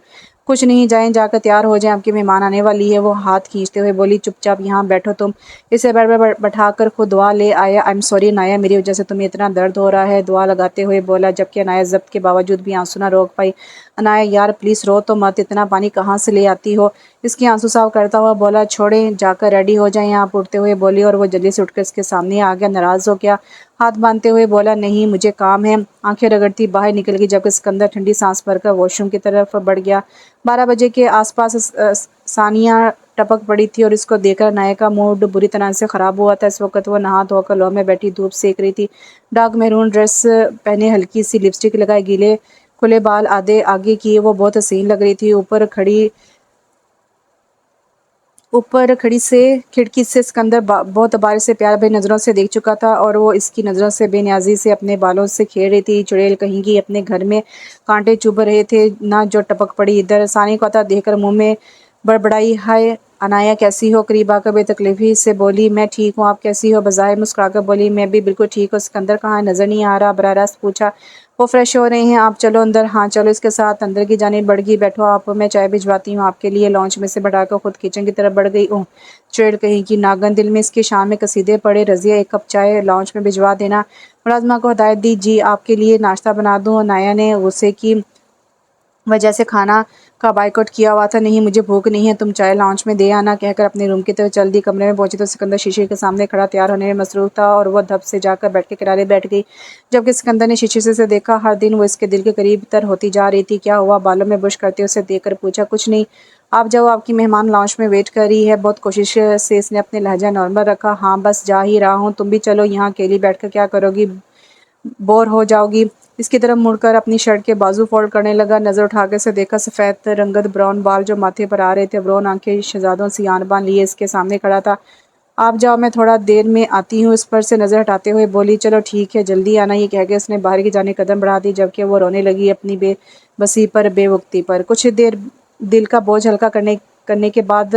کچھ نہیں، جائیں جا کر تیار ہو جائیں، آپ کے مہمان آنے والی ہے۔ وہ ہاتھ کھینچتے ہوئے بولی، چپ چاپ یہاں بیٹھو تم۔ اسے بیڈ پر بٹھا کر خود دعا لے آیا۔ آئی ایم سوری عنایہ، میری وجہ سے تمہیں اتنا درد ہو رہا ہے، دعا لگاتے ہوئے بولا، جبکہ عنایہ ضبط کے باوجود بھی آنسو نہ روک پائی۔ عنایہ یار پلیز رو تو مت، اتنا پانی کہاں سے لے آتی ہو؟ اس کی آنسو صاف کرتا ہوا بولا، چھوڑیں جا کر ریڈی ہو جائیں آپ، اٹھتے ہوئے بولی، اور وہ جلدی سے اٹھ کر اس کے سامنے آ گیا۔ ناراض ہو کیا؟ ہاتھ باندھتے ہوئے بولا، نہیں مجھے کام ہے۔ آنکھیں رگڑتی باہر نکل گئی، جبکہ سکندر ٹھنڈی سانس بھر کر واش روم کی طرف بڑھ گیا۔ 12 بجے کے آس پاس ثانیہ ٹپک پڑی تھی اور اس کو دیکھ کر عنایہ کا موڈ بری طرح سے خراب ہوا تھا۔ اس وقت وہ نہا دھو کر لو میں بیٹھی دھوپ سیک رہی تھی۔ ڈارک میرون ڈریس پہنے، ہلکی سی لپسٹک لگائے، گیلے کھلے بال آدھے آگے کیے وہ بہت حسین لگ رہی تھی۔ اوپر کھڑکی سے سکندر بہت بارش سے پیار بھری نظروں سے دیکھ چکا تھا، اور وہ اس کی نظروں سے بے نیازی سے اپنے بالوں سے کھیل رہی تھی۔ چڑیل کہیں گی، اپنے گھر میں کانٹے چبھ رہے تھے نہ جو ٹپک پڑی ادھر۔ ثانیہ کو آتا دیکھ کر منہ میں بڑبڑائی، ہائے عنایہ کیسی ہو؟ قریب آ کر بے تکلیفی سے بولی، میں ٹھیک ہوں، آپ کیسی ہو؟ بظاہر مسکرا کر بولی، میں بھی بالکل ٹھیک ہوں۔ سکندر کہاں ہے، نظر نہیں آ رہا؟ براہ راست پوچھا۔ وہ فریش ہو رہے ہیں، آپ چلو اندر۔ ہاں چلو۔ اس کے ساتھ اندر کی جانب بڑھ گئی۔ بیٹھو آپ، میں چائے بھجواتی ہوں آپ کے لیے۔ لانچ میں سے بٹھا کر خود کچن کی طرف بڑھ گئی۔ اوہ چڑیل کہیں کی ناگن، دل میں اس کی شان میں قصیدے پڑے۔ رضیہ ایک کپ چائے لانچ میں بھجوا دینا۔ ملازمہ کو ہدایت دی۔ جی آپ کے لیے ناشتہ بنا دوں؟ عنایہ نے غصے کی وجہ سے کھانا کا بائیکاٹ کیا ہوا تھا۔ نہیں مجھے بھوک نہیں ہے، تم چائے لانچ میں دے آنا، کہہ کر اپنے روم کی طرف چل دی۔ کمرے میں پہنچی تو سکندر شیشے کے سامنے کھڑا تیار ہونے میں مصروف تھا، اور وہ دھپ سے جا کر بیڈ کے کنارے بیٹھ گئی۔ جبکہ سکندر نے شیشے سے دیکھا، ہر دن وہ اس کے دل کے قریب تر ہوتی جا رہی تھی۔ کیا ہوا؟ بالوں میں برش کرتے اسے دیکھ کر پوچھا۔ کچھ نہیں، آپ جاؤ، آپ کی مہمان لانچ میں ویٹ کر رہی ہے۔ بہت کوشش سے اس نے اپنے لہجہ نارمل رکھا۔ ہاں بس جا ہی رہا ہوں، تم بھی چلو، یہاں اکیلی بیٹھ کر کیا کرو گی، بور ہو جاؤ گی۔ اس کی طرف مڑ کر اپنی شرٹ کے بازو فولڈ کرنے لگا۔ نظر اٹھا کر اسے دیکھا، سفید رنگت براؤن بال جو ماتھے پر آ رہے تھے، براؤن آنکھیں شہزادوں سی آن بان لیے اس کے سامنے کھڑا تھا۔ آپ جاؤ، میں تھوڑا دیر میں آتی ہوں۔ اس پر سے نظر ہٹاتے ہوئے بولی، چلو ٹھیک ہے، جلدی آنا۔ یہ کہہ کے اس نے باہر کی جانب قدم بڑھا دی، جبکہ وہ رونے لگی اپنی بے بسی پر، بے وقتی پر۔ کچھ دیر دل کا بوجھ ہلکا کرنے کے بعد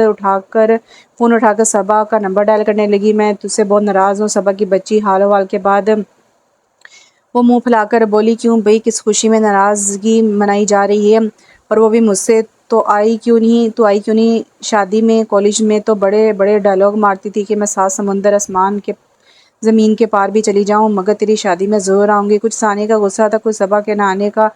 فون اٹھا کر صبا کا نمبر ڈائل کرنے لگی۔ میں تجھ سے بہت ناراض ہوں صبا کی بچی۔ حال احوال کے بعد وہ منہ پھیلا کر بولی، کیوں بھئی، کس خوشی میں ناراضگی منائی جا رہی ہے، اور وہ بھی مجھ سے؟ تو آئی کیوں نہیں شادی میں؟ کالج میں تو بڑے بڑے ڈائلاگ مارتی تھی کہ میں 7 سمندر زمین کے پار بھی چلی جاؤں، مگر تیری شادی میں ضرور آؤں گی۔ کچھ ثانیہ کا غصہ تھا، کچھ صبا کے نہ آنے کا،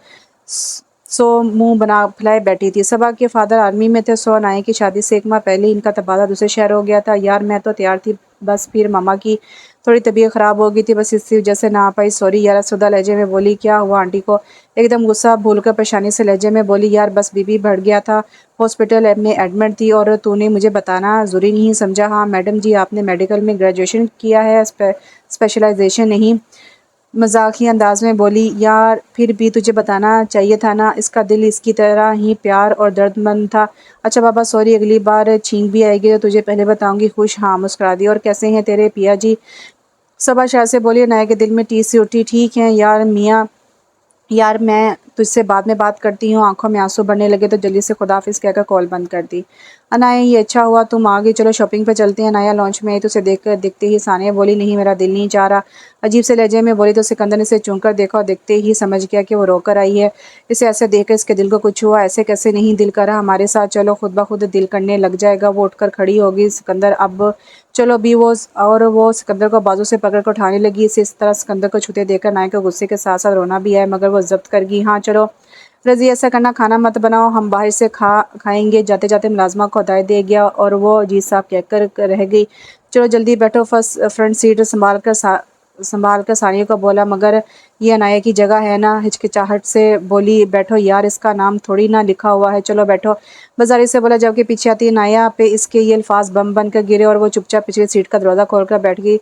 سو منہ بنا پھیلائے بیٹھی تھی۔ صبا کے فادر آرمی میں تھے، سو عنایہ کی شادی سے 1 ماہ پہلے ہی ان کا تبادلہ دوسرے شہر ہو گیا تھا۔ یار میں تو تیار تھی، بس پھر ماما کی تھوڑی طبیعت خراب ہو گئی تھی، بس اسی وجہ سے نہ آ پائی۔ سوری یار، افسردہ لہجے میں بولی۔ کیا ہوا آنٹی کو؟ ایک دم غصہ بھول کر پریشانی سے لہجے میں بولی، یار بس بی پی بڑھ گیا تھا، ہاسپٹل میں ایڈمٹ تھی، اور تو نے مجھے بتانا ضروری نہیں سمجھا؟ ہاں میڈم جی، آپ نے میڈیکل میں گریجویشن کیا ہے، اسپیشلائزیشن نہیں؟ مزاحیہ انداز میں بولی، یار پھر بھی تجھے بتانا چاہیے تھا نا، اس کا دل اس کی طرح ہی پیار اور درد مند تھا۔ اچھا بابا سوری، اگلی بار چھینک بھی آئے گی تو تجھے پہلے بتاؤں گی۔ خوش ہاں مسکرا دی۔ اور کیسے ہیں تیرے پیا جی؟ صبا شاہ سے بولی۔ عنایہ کے دل میں ٹیس سی اٹھی۔ ٹھیک ہے یار میاں، یار میں تجھ سے بعد میں بات کرتی ہوں۔ آنکھوں میں آنسو بھرنے لگے تو جلدی سے خداحافظ کہہ کر کال بند کر دی۔ عنایہ، یہ اچھا ہوا تم آ گئی، چلو شاپنگ پہ چلتے ہیں۔ عنایہ لانچ میں آئی تو اسے دیکھتے ہی ثانیہ بولی، نہیں میرا دل نہیں چاہ رہا۔ عجیب سے لہجے میں بولی تو سکندر نے اسے چونک کر دیکھا اور دیکھتے ہی سمجھ گیا کہ وہ رو کر آئی ہے۔ اسے ایسے دیکھ کر اس کے دل کو کچھ ہوا۔ ایسے کیسے نہیں دل کر رہا ہمارے ساتھ چلو، خود بخود دل کرنے لگ جائے گا۔ وہ اٹھ کر کھڑی ہوگی۔ سکندر اب چلو بھی وہ سکندر کو بازو سے پکڑ کر اٹھانے لگی۔ اسے اس طرح سکندر کو چھوتے دیکھ کر عنایہ کو غصے کے ساتھ ساتھ رونا بھی آیا، مگر وہ ضبط کر گئی۔ ہاں چلو رضی، ایسا کرنا، کھانا مت بناؤ، ہم باہر سے کھائیں گے۔ جاتے جاتے ملازمہ کو ہدایت دے گیا اور وہ جی صاحب کہہ کر رہ گئی۔ چلو جلدی بیٹھو۔ فرنٹ سیٹ سنبھال کر ثانیہ کو بولا، مگر یہ عنایہ کی جگہ ہے نا؟ ہچکچاہٹ سے بولی، بیٹھو یار، اس کا نام تھوڑی نہ لکھا ہوا ہے، چلو بیٹھو۔ بازاری سے بولا، جبکہ پیچھے آتی عنایہ پہ اس کے یہ الفاظ بم بن کر گرے اور وہ چپ چاپ پچھلی سیٹ کا دروازہ کھول کر بیٹھ گئی،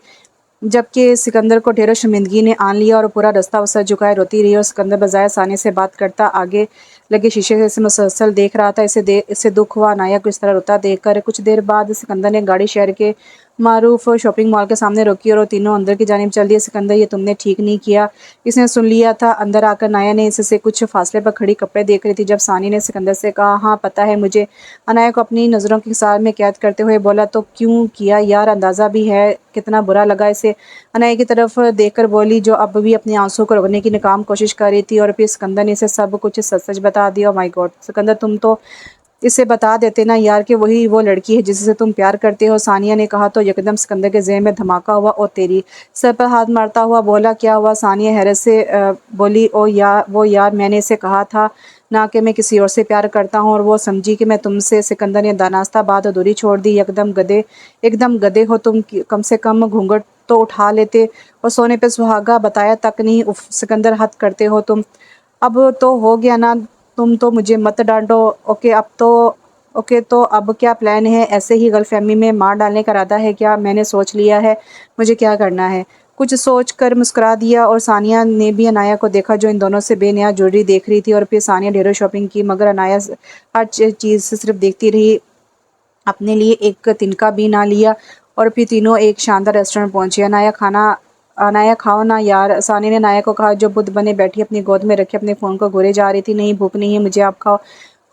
جبکہ سکندر کو ڈھیروں شرمندگی نے آن لیا اور پورا رستہ وہ سر جھکائے روتی رہی۔ اور سکندر بظاہر ثانیہ سے بات کرتا آگے لگے شیشے سے اسے مسلسل دیکھ رہا تھا۔ اسے دکھ ہوا عنایہ کو اس طرح روتا دیکھ کر۔ کچھ دیر بعد سکندر نے گاڑی شہر کے معروف شاپنگ مال کے سامنے روکی اور وہ تینوں اندر کی جانب چل دیے۔ سکندر، یہ تم نے ٹھیک نہیں کیا، اس نے سن لیا تھا۔ اندر آ کر عنایہ نے اسے سے کچھ فاصلے پر کھڑی کپڑے دیکھ رہی تھی جب ثانیہ نے سکندر سے کہا، ہاں پتہ ہے مجھے۔ عنایہ کو اپنی نظروں کی حصار میں قید کرتے ہوئے بولا، تو کیوں کیا یار؟ اندازہ بھی ہے کتنا برا لگا اسے؟ عنایہ کی طرف دیکھ کر بولی، جو اب بھی اپنے آنسوں کو روکنے کی ناکام کوشش کر رہی تھی۔ اور پھر سکندر نے اسے سب کچھ سچ سچ بتا دیا۔ او مائی گاڈ سکندر، تم تو اسے بتا دیتے نا یار کہ وہی وہ لڑکی ہے جس سے تم پیار کرتے ہو۔ ثانیہ نے کہا تو یکدم سکندر کے ذہن میں دھماکہ ہوا۔ او تیری! سر پر ہاتھ مارتا ہوا بولا، کیا ہوا؟ ثانیہ حیرت سے بولی، وہ یار میں نے اسے کہا تھا نا کہ میں کسی اور سے پیار کرتا ہوں اور وہ سمجھی کہ میں تم سے۔ سکندر نے دانستہ بات ادھوری چھوڑ دی۔ ایک دم گدھے ہو تم، کم سے کم گھونگھٹ تو اٹھا لیتے، اور سونے پہ سہاگا بتایا تک نہیں۔ اف سکندر، حد کرتے ہو تم۔ اب تو ہو گیا نا، تم تو مجھے مت ڈانٹو۔ اوکے تو اب کیا پلان ہے؟ ایسے ہی غلط فہمی میں مار ڈالنے کا ارادہ ہے کیا؟ میں نے سوچ لیا ہے مجھے کیا کرنا ہے۔ کچھ سوچ کر مسکرا دیا اور ثانیہ نے بھی عنایہ کو دیکھا جو ان دونوں سے بے نیاز جوڑی دیکھ رہی تھی۔ اور پھر ثانیہ ڈھیروں شاپنگ کی، مگر عنایہ ہر چیز سے صرف دیکھتی رہی، اپنے لیے ایک تنکا بھی نہ لیا۔ اور پھر تینوں ایک شاندار ریسٹورنٹ پہنچے۔ عنایہ کھاؤ نا یار، ثانیہ نے عنایہ کو کہا جو بدھ بنے بیٹھی اپنی گود میں رکھے اپنے فون کو گھورے جا رہی تھی۔ نہیں بھوک نہیں ہے مجھے، آپ کھاؤ۔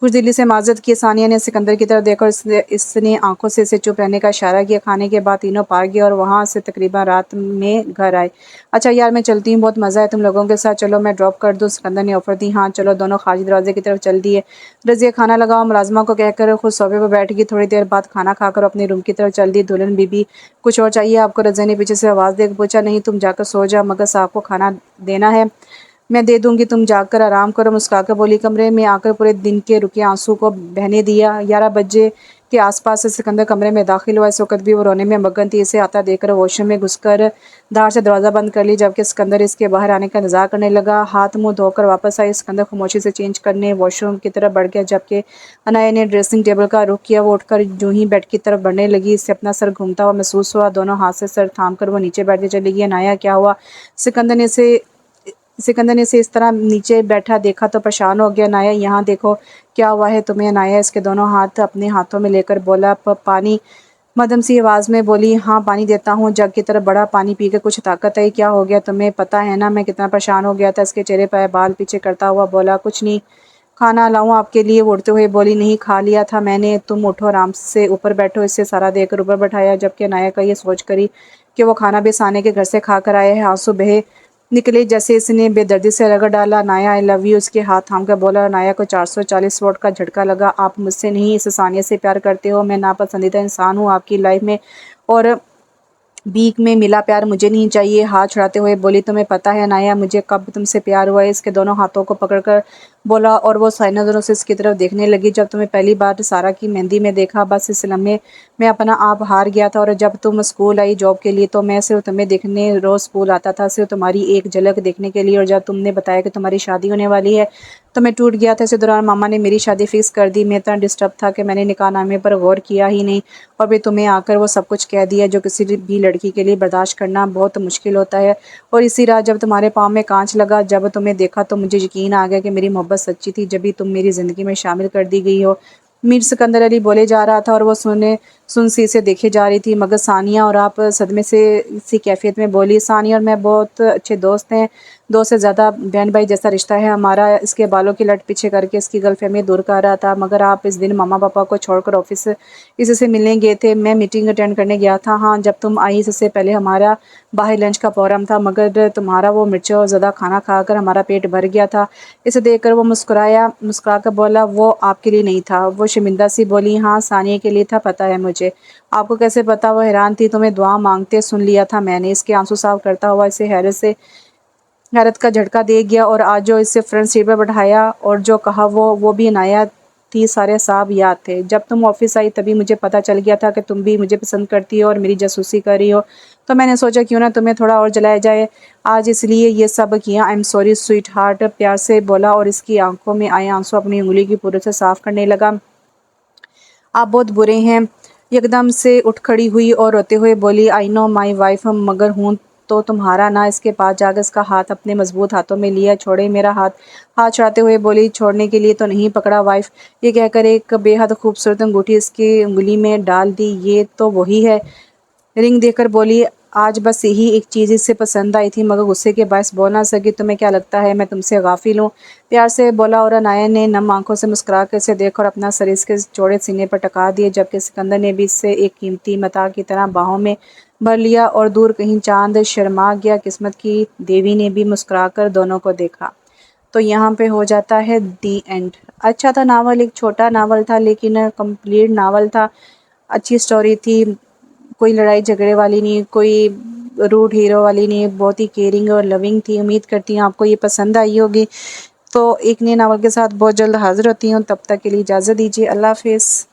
خوش دلی سے معذرت کی ثانیہ نے سکندر کی طرف دیکھا اور اس نے آنکھوں سے اسے چپ رہنے کا اشارہ کیا۔ کھانے کے بعد تینوں پارک گئے اور وہاں سے تقریباً رات میں گھر آئے۔ اچھا یار میں چلتی ہوں، بہت مزہ ہے تم لوگوں کے ساتھ، چلو میں ڈراپ کر دوں؟ سکندر نے آفر دی۔ ہاں چلو۔ دونوں خارجی دروازے کی طرف چل دیے۔ رضیہ، کھانا لگاؤ، ملازمہ کو کہہ کر خود صوفے پر بیٹھ گئی۔ تھوڑی دیر بعد کھانا کھا کر اپنے روم کی طرف چل دی۔ دلہن بی بی، کچھ اور چاہیے آپ کو؟ رضیہ نے پیچھے سے آواز دے کر پوچھا۔ نہیں تم جا کر سو جاؤ، مگر صاحب کو کھانا دینا ہے۔ میں دے دوں گی، تم جا کر آرام کرو، مسکرا کر بولی۔ کمرے میں آ کر پورے دن کے رکے آنسو کو بہنے دیا۔ 11 بجے کے آس پاس سے سکندر کمرے میں داخل ہوا۔ اس وقت بھی وہ رونے میں مگن تھی۔ اسے آتا دیکھ کر واش روم میں گھس کر دھار سے دروازہ بند کر لی، جبکہ سکندر اس کے باہر آنے کا انتظار کرنے لگا۔ ہاتھ منہ دھو کر واپس آئی۔ سکندر خاموشی سے چینج کرنے واش روم کی طرف بڑھ گیا، جبکہ عنایہ نے ڈریسنگ ٹیبل کا رخ کیا۔ وہ اٹھ کر جوں ہی بیڈ کی طرف بڑھنے لگی، اسے اپنا سر گھومتا ہوا محسوس ہوا۔ دونوں ہاتھ سے سر تھام کر وہ نیچے بیٹھتی چلی گئی۔ عنایہ، کیا ہوا؟ سکندر نے اسے اس طرح نیچے بیٹھا دیکھا تو پریشان ہو گیا۔ عنایہ، یہاں دیکھو، کیا ہوا ہے تمہیں؟ عنایہ اس کے دونوں ہاتھ اپنے ہاتھوں میں لے کر بولا، پانی؟ مدھم سی آواز میں بولی، ہاں پانی دیتا ہوں۔ جگ کی طرف بڑا، پانی پی کر کچھ طاقت آئی۔ کیا ہو گیا تمہیں؟ پتہ ہے نا میں کتنا پریشان ہو گیا تھا۔ اس کے چہرے پر بال پیچھے کرتا ہوا بولا، کچھ نہیں۔ کھانا لاؤں آپ کے لیے؟ وہ اٹھتے ہوئے بولی، نہیں کھا لیا تھا میں نے، تم اٹھو آرام سے اوپر بیٹھو۔ اسے سارا دے کر اوپر بٹھایا، جبکہ عنایہ کا یہ سوچ کر کہ وہ کھانا بھی ثانیہ کے گھر سے کھا کر آیا ہے، آنسو بہہ نکلے جیسے اس نے بے دردی سے رگڑ ڈالا۔ عنایہ، آئی لو یو، اس کے ہاتھ تھام کر بولا۔ عنایہ کو 440 واٹ کا جھٹکا لگا۔ آپ مجھ سے نہیں، اس ثانیہ سے پیار کرتے ہو؟ میں ناپسندیدہ انسان ہوں آپ کی لائف میں، اور بھیک میں ملا پیار مجھے نہیں چاہیے۔ ہاتھ چھڑاتے ہوئے بولی، تمہیں پتہ ہے عنایہ مجھے کب تم سے پیار ہوا ہے؟ اس کے دونوں ہاتھوں کو پکڑ کر بولا اور وہ سائے نظروں سے اس کی طرف دیکھنے لگی۔ جب تمہیں پہلی بار سارا کی مہندی میں دیکھا بس اس لمحے میں اپنا آپ ہار گیا تھا، اور جب تم اسکول آئی جاب کے لیے تو میں صرف تمہیں دیکھنے روز اسکول آتا تھا، صرف تمہاری ایک جھلک دیکھنے کے لیے، اور جب تم نے بتایا کہ تمہاری شادی ہونے والی ہے تو میں ٹوٹ گیا تھا۔ اسی دوران ماما نے میری شادی فکس کر دی۔ میں اتنا ڈسٹرب تھا کہ میں نے نکاح نامے پر غور کیا ہی نہیں، اور پھر تمہیں آ کر وہ سب کچھ کہہ دیا جو کسی بھی لڑکی کے لیے برداشت کرنا بہت مشکل ہوتا ہے۔ اور اسی رات جب تمہارے پاؤں میں کانچ لگا، جب تمہیں دیکھا تو مجھے یقین آ گیا کہ میری محبت سچی تھی، جبھی تم میری زندگی میں شامل کر دی گئی ہو۔ میر سکندر علی بولے جا رہا تھا اور وہ سن سی سے دیکھے جا رہی تھی، مگر ثانیہ اور آپ صدمے سے اسی کیفیت میں بولی۔ ثانیہ اور میں بہت اچھے دوست ہیں، دوست سے زیادہ بہن بھائی جیسا رشتہ ہے ہمارا۔ اس کے بالوں کی لٹ پیچھے کر کے اس کی غلط فہمی دور کر رہا تھا، مگر آپ اس دن ماما پاپا کو چھوڑ کر آفس اس سے ملنے گئے تھے۔ میں میٹنگ اٹینڈ کرنے گیا تھا۔ ہاں جب تم آئی اس سے پہلے ہمارا باہر لنچ کا پروگرام تھا، مگر تمہارا وہ مرچوں زدہ کھانا کھا کر ہمارا پیٹ بھر گیا تھا۔ اسے دیکھ کر وہ مسکرا کر بولا، وہ آپ کے لیے نہیں تھا۔ وہ شرمندہ سی بولی، ہاں ثانیہ کے لیے تھا، پتہ ہے مجھے۔ آپ کو کیسے پتا؟ وہ حیران تھی۔ تمہیں دعا مانگتے سن لیا تھا میں نے۔ اس کے آنسو صاف کرتا ہوا اسے حیرت کا جھٹکا دے گیا، اور آج جو اسے فرنٹ سیٹ پر بٹھایا اور جو کہا وہ بھی عنایت تھی، سارے صاحب یاد تھے۔ جب تم آفس آئی تبھی مجھے پتہ چل گیا تھا کہ تم بھی مجھے پسند کرتی ہو اور میری جاسوسی کر رہی ہو، تو میں نے سوچا کیوں نہ تمہیں تھوڑا اور جلایا جائے آج، اس لیے یہ سب کیا۔ I am sorry sweetheart, پیار سے بولا، اور اس کی آنکھوں میں آئے آنسو اپنی انگلی کی پودوں سے صاف کرنے لگا۔ آپ بہت برے ہیں۔ یکدم سے اٹھ کھڑی ہوئی اور روتے ہوئے بولی، آئی نو مائی وائف، مگر ہوں تو تمہارا نہ۔ اس کے پاس جا کر اس کا ہاتھ اپنے مضبوط ہاتھوں میں لیا۔ چھوڑے میرا ہاتھ چھڑاتے ہوئے بولی، چھوڑنے کے لیے تو نہیں پکڑا وائف۔ یہ کہہ کر ایک بے حد خوبصورت انگوٹھی اس کی انگلی میں ڈال دی۔ یہ تو وہی ہے؟ رنگ دیکھ کر بولی، آج بس یہی ایک چیز اس سے پسند آئی تھی، مگر غصے کے باعث بول نہ سکی۔ تمہیں کیا لگتا ہے میں تم سے غافل ہوں؟ پیار سے بولا، اور عنایت نے نم آنکھوں سے مسکرا کر اسے دیکھا اور اپنا سر اس کے چوڑے سینے پر ٹکا دیا، جبکہ سکندر نے بھی اسے ایک قیمتی متاع کی طرح باہوں میں بھر لیا، اور دور کہیں چاند شرما گیا۔ قسمت کی دیوی نے بھی مسکرا کر دونوں کو دیکھا۔ تو یہاں پہ ہو جاتا ہے دی اینڈ۔ اچھا تھا ناول، ایک چھوٹا ناول تھا لیکن کمپلیٹ ناول تھا، اچھی سٹوری تھی، کوئی لڑائی جھگڑے والی نہیں، کوئی روڈ ہیرو والی نہیں، بہت ہی کیئرنگ اور لونگ تھی۔ امید کرتی ہوں آپ کو یہ پسند آئی ہوگی۔ تو ایک نئے ناول کے ساتھ بہت جلد حاضر ہوتی ہوں، تب تک کے لیے اجازت دیجیے، اللہ حافظ۔